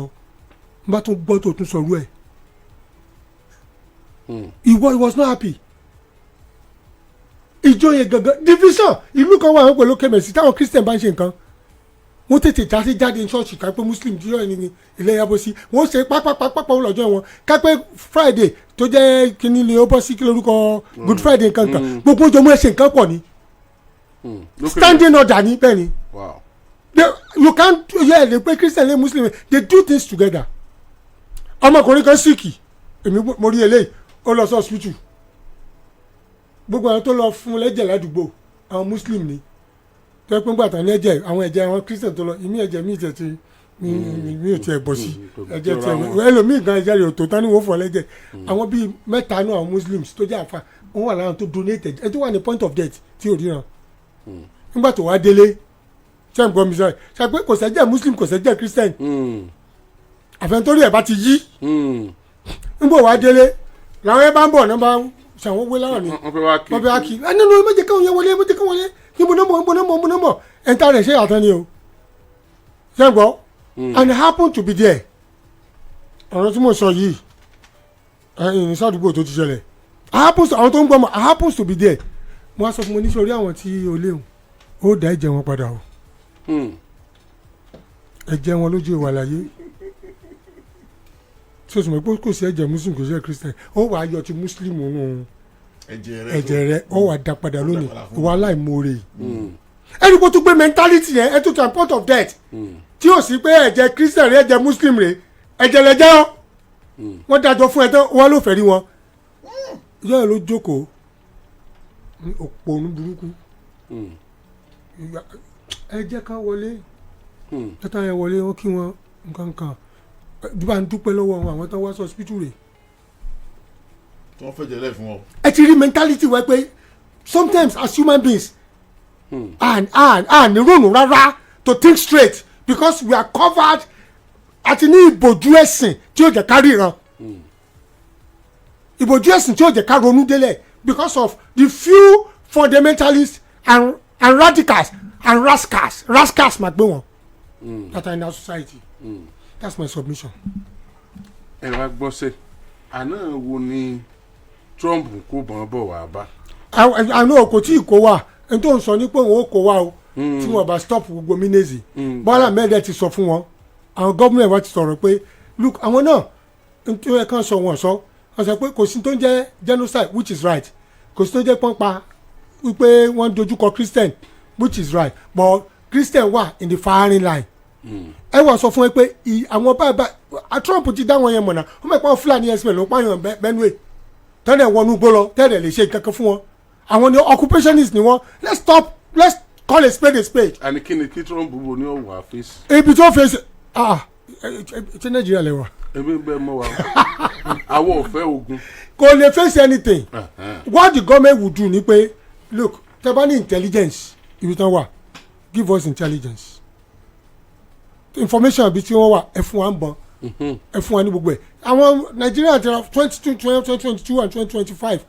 n bá tún gbọ́ tó tún sọ rú ẹ̀. He was not happy. ìjòyè gangan division ìlú kan wà wọn pẹ̀lú kẹmẹ̀sì táwọn Christian bá ń ṣe nǹkan wọ́n tètè jáde ní ṣọ́ọ̀ṣì ká pé Muslim jùlọ ẹni ilé yàbọ̀ sí wọ́n ṣe pápápápá lọ́jọ́ wọn ká pé Friday tó jẹ́ kínní ni ó bọ́ sí kí lórúkọ Good Friday kankan gbogbo ọjọ́ mú ẹ ṣe nǹkan pọ̀ ni standing order ni bẹ́ẹ̀ ni you can't hear the pé Christian and Muslim they do things together. ọmọkùnrin kan síkì èmi mo rí eléyìí ó lọ sí hospital gbogbo àwọn tó lọ fún lẹ́jẹ̀ ládùúgbò àwọn Muslim ni tẹ́ pé gbàtà ní ẹ̀jẹ̀ àwọn ẹ̀jẹ̀ àwọn Christian tó lọ ìmí ẹ̀jẹ̀ mi ìtẹ̀ ti mi ò tiẹ̀ bọ̀ sí ẹ̀jẹ̀ tiẹ̀ ẹlòmíì gan ẹ̀jẹ̀ rẹ̀ tó tán ní wọ́n fọ́ lẹ́jẹ̀ àwọn bíi mẹ́ta náà àwọn Muslims tó jẹ́ àfa wọ́n wà láwọn tó donate ẹ̀ tó wà ní point of death tí ò ríran nígbà tó wá délé ṣé n gbọ́ mi sọ ṣe pé kò sẹ́jẹ̀ Muslim kò sẹ́jẹ̀ Christian àfẹnitórí ẹ̀ bá ti yí nígbà wá délé làwọn ẹ̀ bá ń bọ̀ náà bá ṣàwọn wé láwọn ni wọ́n fẹ́ wá kí nínú méje káwọn yẹn wọlé níbo ẹ̀ńtà rẹ̀ ṣe àtọ́ ni o ṣé n gbọ́ and it happened to be there ọ̀rọ̀ tí mo sọ yìí ní sádùúgbò tó ti ṣẹlẹ̀ happens àwọn tó ń gbọ́ mọ̀ I happens to be there mo wá sọ fún mo ní sórí àwọn tí o léwu ó dá ẹ̀jẹ̀ wọn padà o ẹ̀jẹ̀ wọn lójú ìwà láyé tí o sì mọ̀ pé kò sí ẹ̀jẹ̀ muslim kò sí ẹ̀jẹ̀ christian ó wàá yọ ti muslim nù ẹ̀jẹ̀ rẹ ó wàá dá padà lónìí ìwà aláìmoore ẹni kó tún gbé mentality yẹn ẹ tún to a point of death tí o sì pé ẹ̀jẹ̀ christian rẹ ẹ̀jẹ̀ muslim rẹ ẹ̀jẹ̀ lẹ́jẹ̀ ọ́ wọ́n dájọ́ fún ẹ tán wọ́n ló fẹ́ rí wọn ìjọ yẹn ló jókòó òpònú burúkú ẹ jẹ́ ká wọlé tẹ́tà yẹn wọlé wọ́n kí wọn nǹkan bí bá ń dúpẹ́ lọ́wọ́ wọn àwọn tó wá sọ hospital rẹ̀. tí wọ́n fẹ́ jẹ́lẹ̀ fún ọ. ẹ ti rí mentality wẹ́ pé sometimes as human beings ní ronú rárá to think straight because we are covered àti ní ìbòjú ẹ̀sìn tí yóò jẹ́ ká ríran ìbòjú ẹ̀sìn tí yóò jẹ́ ká ronú délẹ̀ because of the few fundamentalists and radicals and rascals máa gbé wọn that are in our society that's my submission. ẹ wá gbọ́ sẹ́ àná wo ni Trump kó bọ̀n bọ̀ wá bá. àná kò tí ì kó wa ẹni tó ń sọ ní pé òun ó kó wa o tí wọn bá stop gbogbo mínèzì Bọ́lá mẹ́ẹ̀dẹ́ ti sọ fún wọn àwọn gọ́ọ̀mù wa ti sọ̀rọ̀ pé look àwọn náà nítorí ẹ̀ kan sọ wọn sọ pé kò sí tó ń jẹ́ genocide which is right kò sí tó ń jẹ́ pọ́npa wípé wọ́n dojúkọ Christian which is right but Christian wà in the firing line ẹ wà sọ fún ẹ pé àwọn báyìí Trump ti dá wọn yẹn mọ̀nà wọ́n mọ̀ pé wọ́n Fúlàní ẹ̀sìn ló pààyàn Benue tẹ́lẹ̀ wọnú gbó lọ tẹ́lẹ̀ lè ṣe kankan fún wọn àwọn ni occupationist ni wọn let's call a spade a spade. àní kí ni kí Trump wo ni ó wà fèsì. ibi tó fèsì ṣé Nàìjíríà lè wà. ebi ń bẹ mọ wa àwọn ò fẹ́ ogun. kò lè face anything what the government would do ni pé look tẹ́ bá ní intelligence ibi tán wà give us intelligence information ibi tí wọ́n wà ẹ fún wa ń bọ̀ ẹ fún wa ní gbogbo ẹ̀ àwọn Nàìjíríà ti ra 2022 and 2025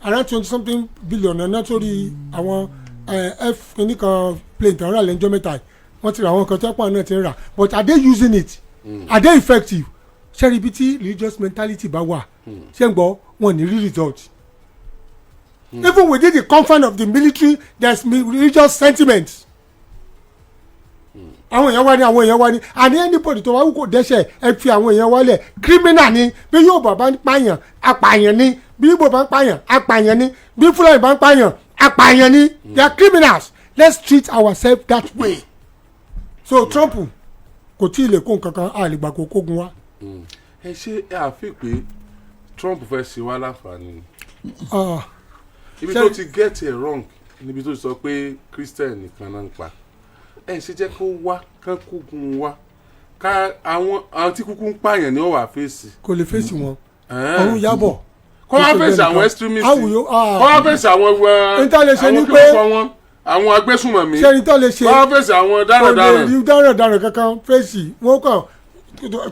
around 20 something billion náà sórí àwọn f kìnnìkan plane tàn rà lẹ́jọ́ mẹ́ta wọ́n ti ra àwọn kan tẹ́pọ̀ náà ti ń rà but are they using it are they effective ṣé ibi tí religious mentality bá wà ṣé ń gbọ́ wọn ní real result even within the confines of the military there's religious sentiment àwọn èèyàn wá ní àní anybody tó wá wù kó dẹ́ṣẹ̀ ẹ fi àwọn èèyàn wálẹ̀ criminal ni bí yóò bá ń pààyàn apààyàn ni bí Igbo bá ń pààyàn apààyàn ni bí Fúlàní bá ń pààyàn apààyàn ni they are criminals let's treat ourselves that way so Trump kò tí ì lè kó nǹkan kan àlègbà kó kógun wá. ẹ ṣe ẹ àfi pé Trump fẹ́ ṣe wá láǹfààní ibi tó ti get it wrong níbi tó sọ pé Christian nìkan náà ń pa ẹ ṣe jẹ́ kó wá kán kúkún wá ká àwọn tí kúkún pààyàn ni ó wà fèsì. kò lè fèsì wọn ọ̀run yàbọ̀. kó wá fèsì àwọn extremist kó wá fèsì àwọn kíkọ́ àwọn agbésùnmọ̀mí kó wá fèsì àwọn darandaran. kò lè rí darandaran kankan fèsì wọn kàn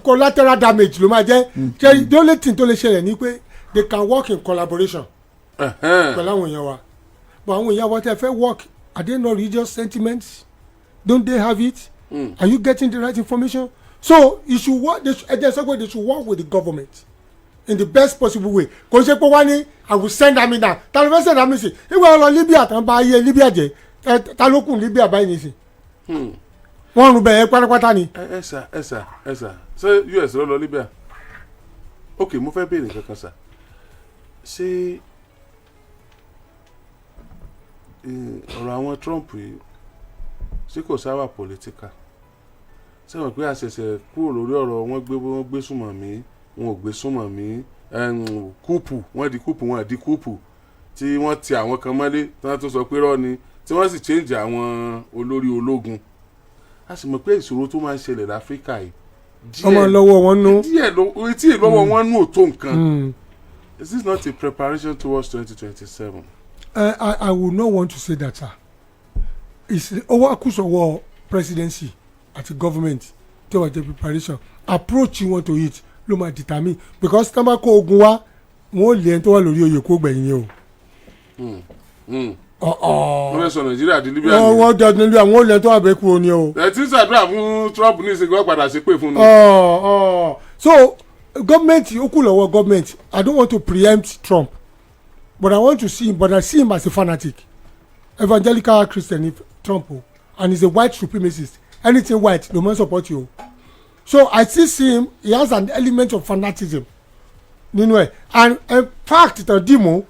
collateral damage ló máa jẹ́ ṣe the only thing tó lè ṣẹlẹ̀ ni pé they can work in collaboration pẹ̀lú àwọn èèyàn wa but àwọn èèyàn wa tẹ́ fẹ́ work are they not religious sentiments? Don't they have it? Are you getting the right information? So you should work. They should work with the government in the best possible way. Kò ṣe pé wá ní I will send army down. Ta ló fẹ́ send army sí? Ìwé ọlọ Libya tán bá yé Libya jẹ ta ló kùn Libya báyìí ní sí. Wọ́n rún bẹ́ẹ̀ pátápátá ni. ẹ sà ṣé US ló lọ Libya? Ok mo fẹ́ béèrè kankan sà ṣé ọ̀rọ̀ àwọn Trump yìí ṣé kò sáwà political ṣé wọ́n pé àṣẹ̀ṣẹ̀ kúrò lórí ọ̀rọ̀ wọ́n gbé súnmọ̀ mí wọn ò gbé súnmọ̀ mí kúùpù wọ́n di kúùpù wọn di kúùpù tí wọ́n ti àwọn kan mọ́lé tí wọ́n tún sọ pé rọ́ ni tí wọ́n sì change àwọn olórí ológun a sì mọ̀ pé ìṣòro tó máa ń ṣẹlẹ̀ láfíríkà yìí ọmọ lọ́wọ́ wọn nú tí lọ́wọ́ wọn nú ò tó nǹkan. Is this not a preparation towards 2027? I would not want to say that, sir. It's over àkúsọ̀wọ́ presidency àti government tí wọ́n jẹ́ preparation approach you want to it ló máa determine because tí wọ́n bá kó ogun wá wọ́n lè ẹni tó wà lórí oyè kó gbẹ̀yìn yẹn o. wọ́n fẹ́ sọ Nàìjíríà di Libya ni. wọ́n jọ nílùú àwọn olè tó wà bẹ́ẹ̀ kú ni o. ẹ ti ń ṣàdúrà fún Trump ní ìsìnkú ọ̀padà sí pé fún un. So government ó kù lọ́wọ́ government I don't want to preempt Trump but I see him as a fanatic, evangelical Christian, if Trump, and he's a white supremacist. Anything white, the man support you. So I still see him. He has an element of fanaticism. Anyway, and in fact, the demo,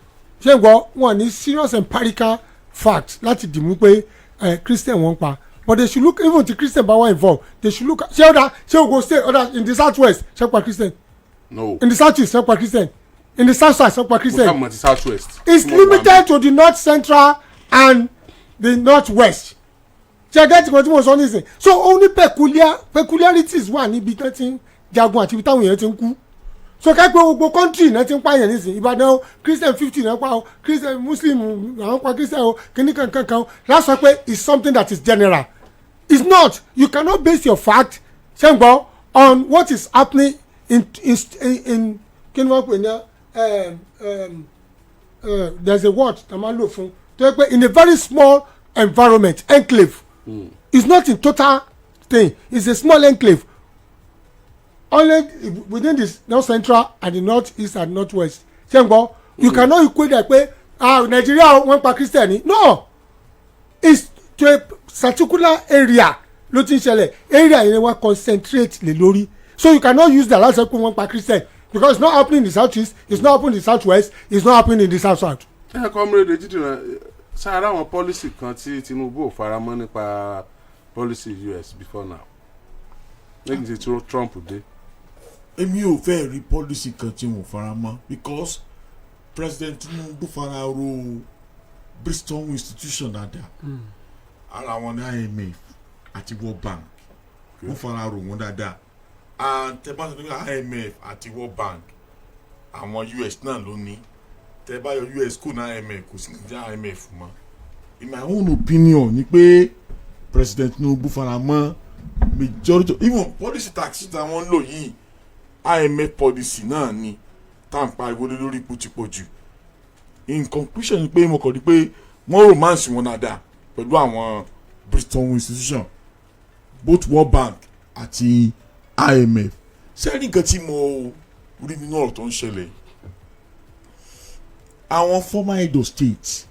one is serious empirical fact. That's the demo Christian won't pa. But they should look, even the Christian power involved, they should look, say go stay in the southwest, Christian. No. In the southeast, Christian. In the south side, Christian. The southwest. It's limited to the north central and the northwest. So get what was on this. So only peculiarities one níbi tó tin jagun àti ibi táwọn èèyàn tin kú. So ká pé gbogbo country na tin pa yan nísìn. Ìbàdàn Christian 50 na pa o, Christian Muslim àwọn pa Christian o, kíní kan. That's why it's something that is general. It's not. You cannot base your fact on what is happening in there's a word in a very small environment, enclave. It's not in total thing. It's a small enclave. Only within the north central and the northeast and northwest. You cannot equate that way. Nigeria one pa Christian. No. It's to a particular area. Area in one concentrate le lori. So you cannot use the last one pa Christian because it's not happening in the southeast, it's not happening in the southwest, it's not happening in the south. Comrade Ejidina, sára àwọn policy kan tí Tinubu ò faramọ́ nípa policy US before now. Lẹ́yìn tí Trump dé. Èmi ò fẹ́ rí policy kan tí mo faramọ́ because President Tinubu fara ro Bristol institution dáadáa. Ara wọn ní IMF àti World Bank. Wọ́n fara ro wọn dáadáa. And tẹ́ bá sọ ní IMF àti World Bank àwọn US náà ló ní. Tẹ́ bá yọ US kò ní IMF kò sí ní IMF mọ́. In my own opinion ni pé President Tinubu fara mọ́ majority even policy tax tí wọ́n lò yìí IMF policy náà ni tá à ń pariwo lórí ipò tí pọ̀ jù. In conclusion ni pé mo kàn rí pé wọ́n romance wọn dáadáa pẹ̀lú àwọn Bristol institution both World Bank àti IMF. Sẹ́ni nǹkan tí mo rí nínú ọ̀rọ̀ tó ń ṣẹlẹ̀ àwọn former head of state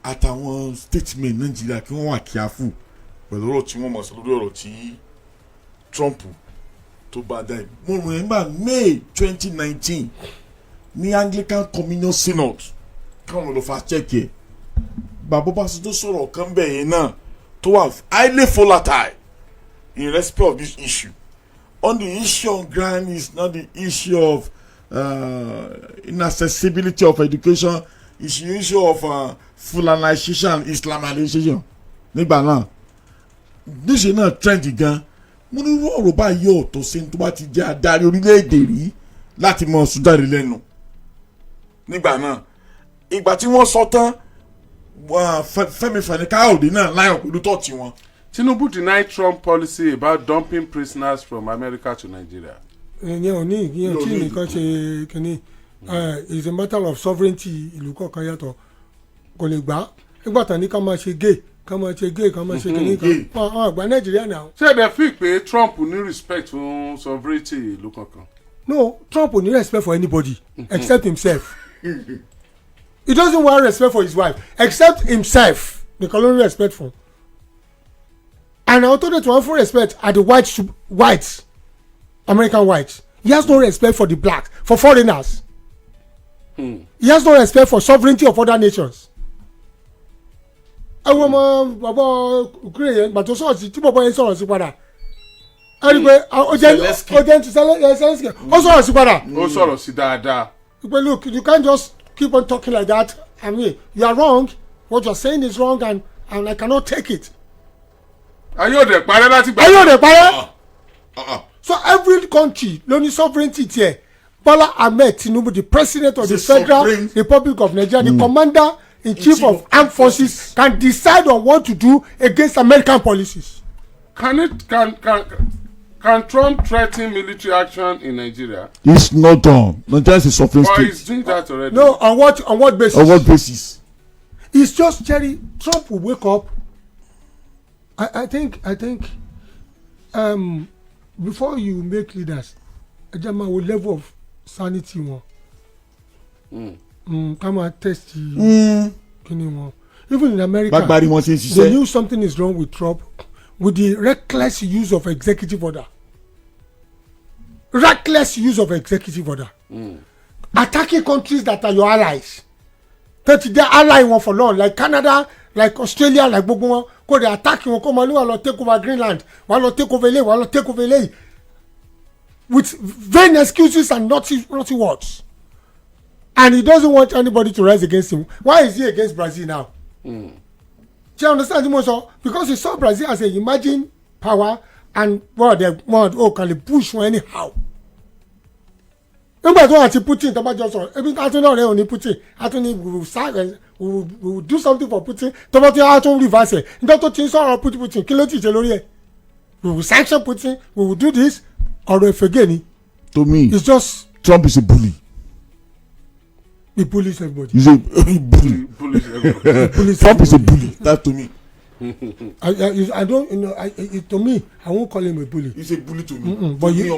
àtàwọn statesmen Nàìjíríà kí wọ́n wà careful pẹ̀lú ọ̀rọ̀ tí wọ́n mọ̀ sọ lórí ọ̀rọ̀ tí Trump tó bá dá ẹ̀. Mo remember May 2019 ní Anglican Communion Synod káwọn lọ fa check ẹ̀ bàbá Ọbásanjọ́ sọ̀rọ̀ kan bẹ̀ yẹn náà tó wà highly volatile in respect of this issue. On the issue of grant is not the issue of inaccessibility of education, it's the issue of Fulanization and Islamization. Nígbà náà níṣẹ́ náà trend gan mo ní ọ̀rọ̀ báyìí ọ̀tọ̀ sí tó bá ti jẹ́ adarí orílẹ̀-èdè rí láti mọ sùdáre lẹ́nu. Nígbà náà ìgbà tí wọ́n sọ tán Fẹ́mi Fani-Káyọ̀dé náà láyọ̀ pẹ̀lú tọ́ọ̀tì wọn. Tinubu denied Trump policy about dumping prisoners from America to Nigeria. It's a matter of sovereignty. Ìlú kọ̀ọ̀kan yàtọ̀ kò lè gbà nígbà tán ní ká máa ṣe gay ká máa ṣe kìíní kan àgbà Nàìjíríà náà. Ṣé ẹ fi pé Trump ní respect fún sovereignty ìlú kankan? No, Trump ní respect for anybody except himself. He doesn't want respect for his wife except himself. Nìkan ló ní respect for. And àwọn tó dé tí wọ́n fún respect are the whites, American whites. He has no respect for the blacks, for foreigners. He has no respect for sovereignty of other nations. Àwọn ọmọ bàbá Ukraine yẹn gbàtọ́ sọ̀rọ̀ tí bàbá yẹn sọ̀rọ̀ sí padà. Ẹni pé ó jẹ́ ti Zelensky ó sọ̀rọ̀ sí padà. Ó sọ̀rọ̀ sí dáadáa. But look, you can't just keep on talking like that. I mean, you are wrong. What you are saying is wrong and I cannot take it. Ayé òde parẹ́ láti gbà. Ayé òde parẹ́. So every country ló ní sovereignty tiẹ̀. Bola Ahmed Tinubu, the president of the Federal Republic of Nigeria, the commander-in-chief of armed forces, can decide on what to do against American policies. Can Trump threaten military action in Nigeria? It's not done. Nigeria is a sovereign state. Or he's doing that already? No, on what basis? On what basis? It's just Jerry. Trump will wake up. I think before you make leaders, a German will level of sanity one. come and test even in America gbàgbárí wọn ṣe ń they ṣiṣẹ́. knew something is wrong with Trump with the reckless use of executive order attacking countries that are your allies that they ally wọn for long like Canada like Australia like gbogbo wọn kò dey attack wọn kò mọ ní wà lọ take over Greenland wà lọ take over eléyìí wà lọ take over eléyìí with vain excuses and naughty words and he doesn't want anybody to rise against him. Why is he against Brazil now? Do you understand him also? Because he saw Brazil as a emerging power and can they push one anyhow. Nígbà tó àti Putin tó bá jọ sọ̀rọ̀ ebi àtúndọ̀ rẹ̀ ò ní Putin àtúndì we will do something for Putin tó bá ti àtún reverse ẹ̀ nígbà tó ti ń sọ̀rọ̀ Putin kí ló ti ṣe lórí ẹ̀ we will sanction Putin we will do this ọ̀rọ̀ ìfẹ́gẹ́ ni. To me it's just Trump is a bully. he bullies everybody. He's a bully. Trump is a bully. That to me. I don't to me I won't call him a bully. He's a bully to me. But you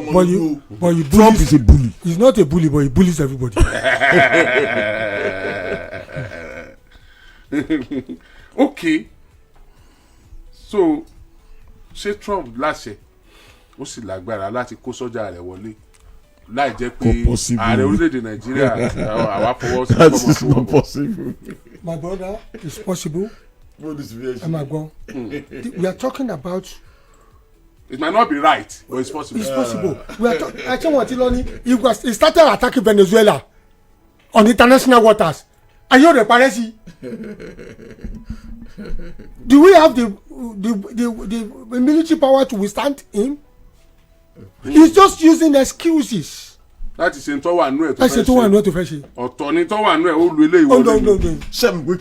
bullies, Trump is a bully. He's not a bully but he bullies everybody. Okay, so ṣé Trump láṣẹ ó sì lágbára láti kó sọ́jà rẹ̀ wọlé láì jẹ́ pé ààrẹ orílẹ̀-èdè Nàìjíríà àwa fọwọ́ sí That is not possible. My brother, it's possible. What is very We are talking about. It might not be right, but it's possible. It's possible. We are talking about he started attacking Venezuela on international waters. Are you the Parisi? Do we have the military power to withstand him? He's just using excuses. Láti ṣe tó wà nú ẹ̀ tó Láti ṣe tó wà nú ẹ̀ tó fẹ́ ṣe. ọ̀tọ̀ ni tó wà nú ẹ̀ ó lu eléyìí wọlé ni.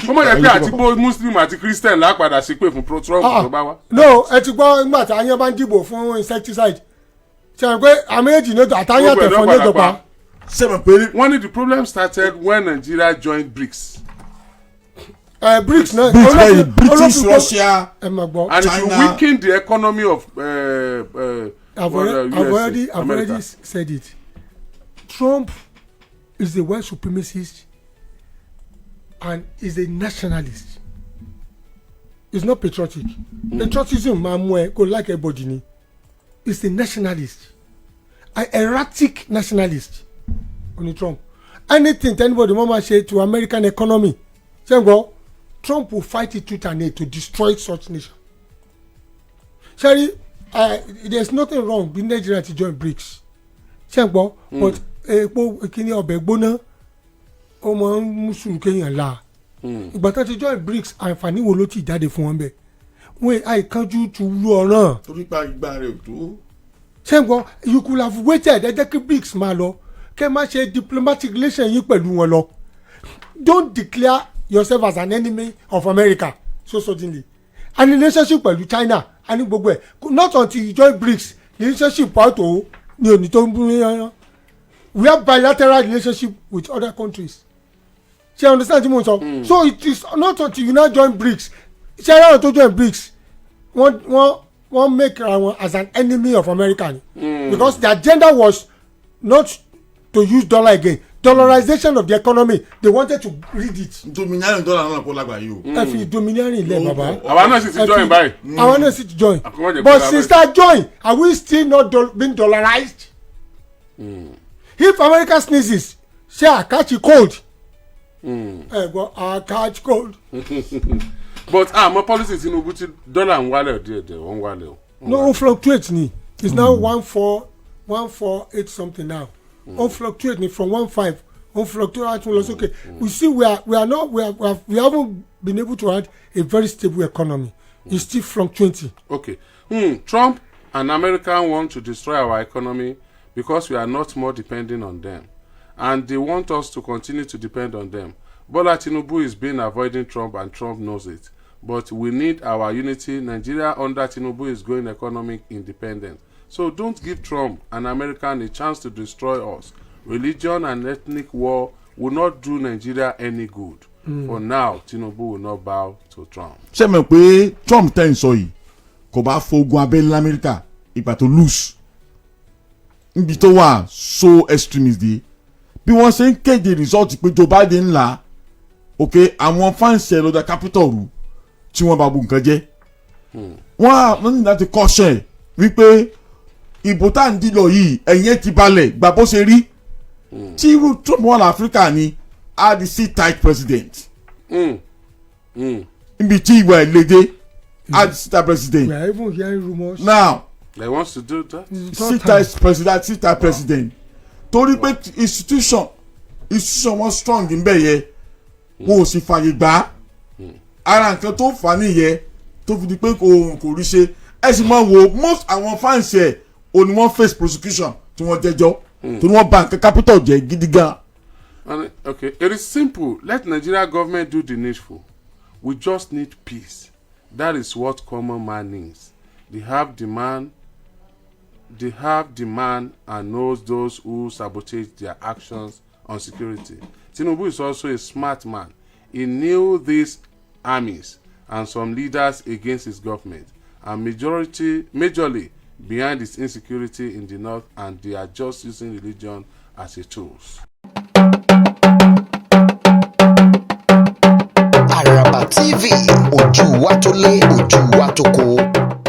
ọmọ yẹn pé àti bó Muslim àti Christian lápadà sí pé fún Trump tó bá wá. No, ẹ ti gbọ́ nígbà tí ayé bá ń dìbò fún insecticide ṣe é pé àméjì ní àtàyè àtẹ̀fọ́ ní ìjọba. wọ́n ní the problem started when Nigeria joined BRICS. BRICS náà British, Russia, and China. And it weakened the economy of I've already said it. Trump is a white supremacist and is a nationalist. He's not patriotic. Patriotism, go like everybody ni. He's a nationalist, an erratic nationalist. Only Trump. Anything anybody mama say to American economy, Trump will fight it tooth and nail to destroy such nation. Sorry, there's nothing wrong with Nigeria to join BRICS. But epo kini ọbẹ̀ gbóná ó máa ń mú sùúrù kéèyàn la ìgbà tó ti join BRICS àǹfààní wo ló ti jáde fún wọn bẹ́ẹ̀ wọ́n àìkánjú tu lu ọ̀ràn. torí pa ìgbà rẹ̀ ò tó. ṣẹ́gun you could have waited ẹ jẹ́ kí BRICS máa lọ kẹ́ má ṣe diplomatic relation yín pẹ̀lú wọn lọ don't declare yourself as an enemy of America so suddenly and relationship pẹ̀lú China and gbogbo ẹ̀ not until you join BRICS relationship pàtó ni òní tó ń bú yányán. We have bilateral relationship with other countries. She understand Timon? So it is not until you now join BRICS. She to join BRICS. One make as an enemy of America because the agenda was not to use dollar again. Dollarization of the economy. They wanted to read it. Domineering dollar náà kó lágbàá yìí o. Ẹ fi domineering ilẹ̀ baba. Àwa náà sì ti join báyìí. Àwa náà sì ti join. But since that join, are we still not being dollarized? If America sneezes, say I catch a cold. I catch cold. But my policy Tinubu ti dollar ń wálẹ̀ díẹ̀ wọ́n wálẹ̀ o. No, fluctuate ni. It's now 148 something now. On fluctuate ni from 15. On fluctuate to loss. Okay. We see we haven't been able to add a very stable economy. It's still fluctuating. Okay. Trump and America want to destroy our economy because we are not more depending on them. And they want us to continue to depend on them. Bola Tinubu is been avoiding Trump and Trump knows it. But we need our unity. Nigeria under Tinubu is going economic independence. So don't give Trump and American a chance to destroy us. Religion and ethnic war will not do Nigeria any good. For now, Tinubu will not bow to Trump. Ṣé mọ̀ pé Trump tẹ́ ń sọ yìí kò bá fogun abẹ́lé l'Amẹ́ríkà ìgbà tó lose níbi tó wà so extremist dé bí wọ́n ṣe ń kéde result pé Joe Biden ńlá ok àwọn fáǹsì ẹ̀ lọ́dà capital rú tí wọ́n bá bu nǹkan jẹ́ wọ́n ní láti kọ́ṣẹ́ wípé ìbò tá à ń dìlọ yìí ẹ̀yìn ti balẹ̀ gbà bó ṣe rí tí irú Trump wà ní Áfíríkà ni a di sit tight president níbi tí ìwà ẹ̀ lédè a di sit tight president. We are even hearing rumors. Now they want to do that. sit tight president torí pé institution wọn strong ń bẹ̀ yẹ wọn ò sì fàyè gbà ara nǹkan tó fà á nìyẹn tó fi di pé kò rí ṣe ẹ sì máa wo most àwọn fans ẹ̀ ò ní wọ́n face prosecution tí wọ́n jẹ́jọ́ tí wọ́n bà nǹkan capital jẹ́ gidi gan. Okay, it is simple. Let Nigeria government do the needful. We just need peace. That is what common man needs. They have demand and knows those who sabotage their actions on security. Tinubu is also a smart man. He knew these armies and some leaders against his government, and majorly behind his insecurity in the north, and they are just using religion as a tool. Araba TV, ojú wa tó lé, ojú wa tó kó.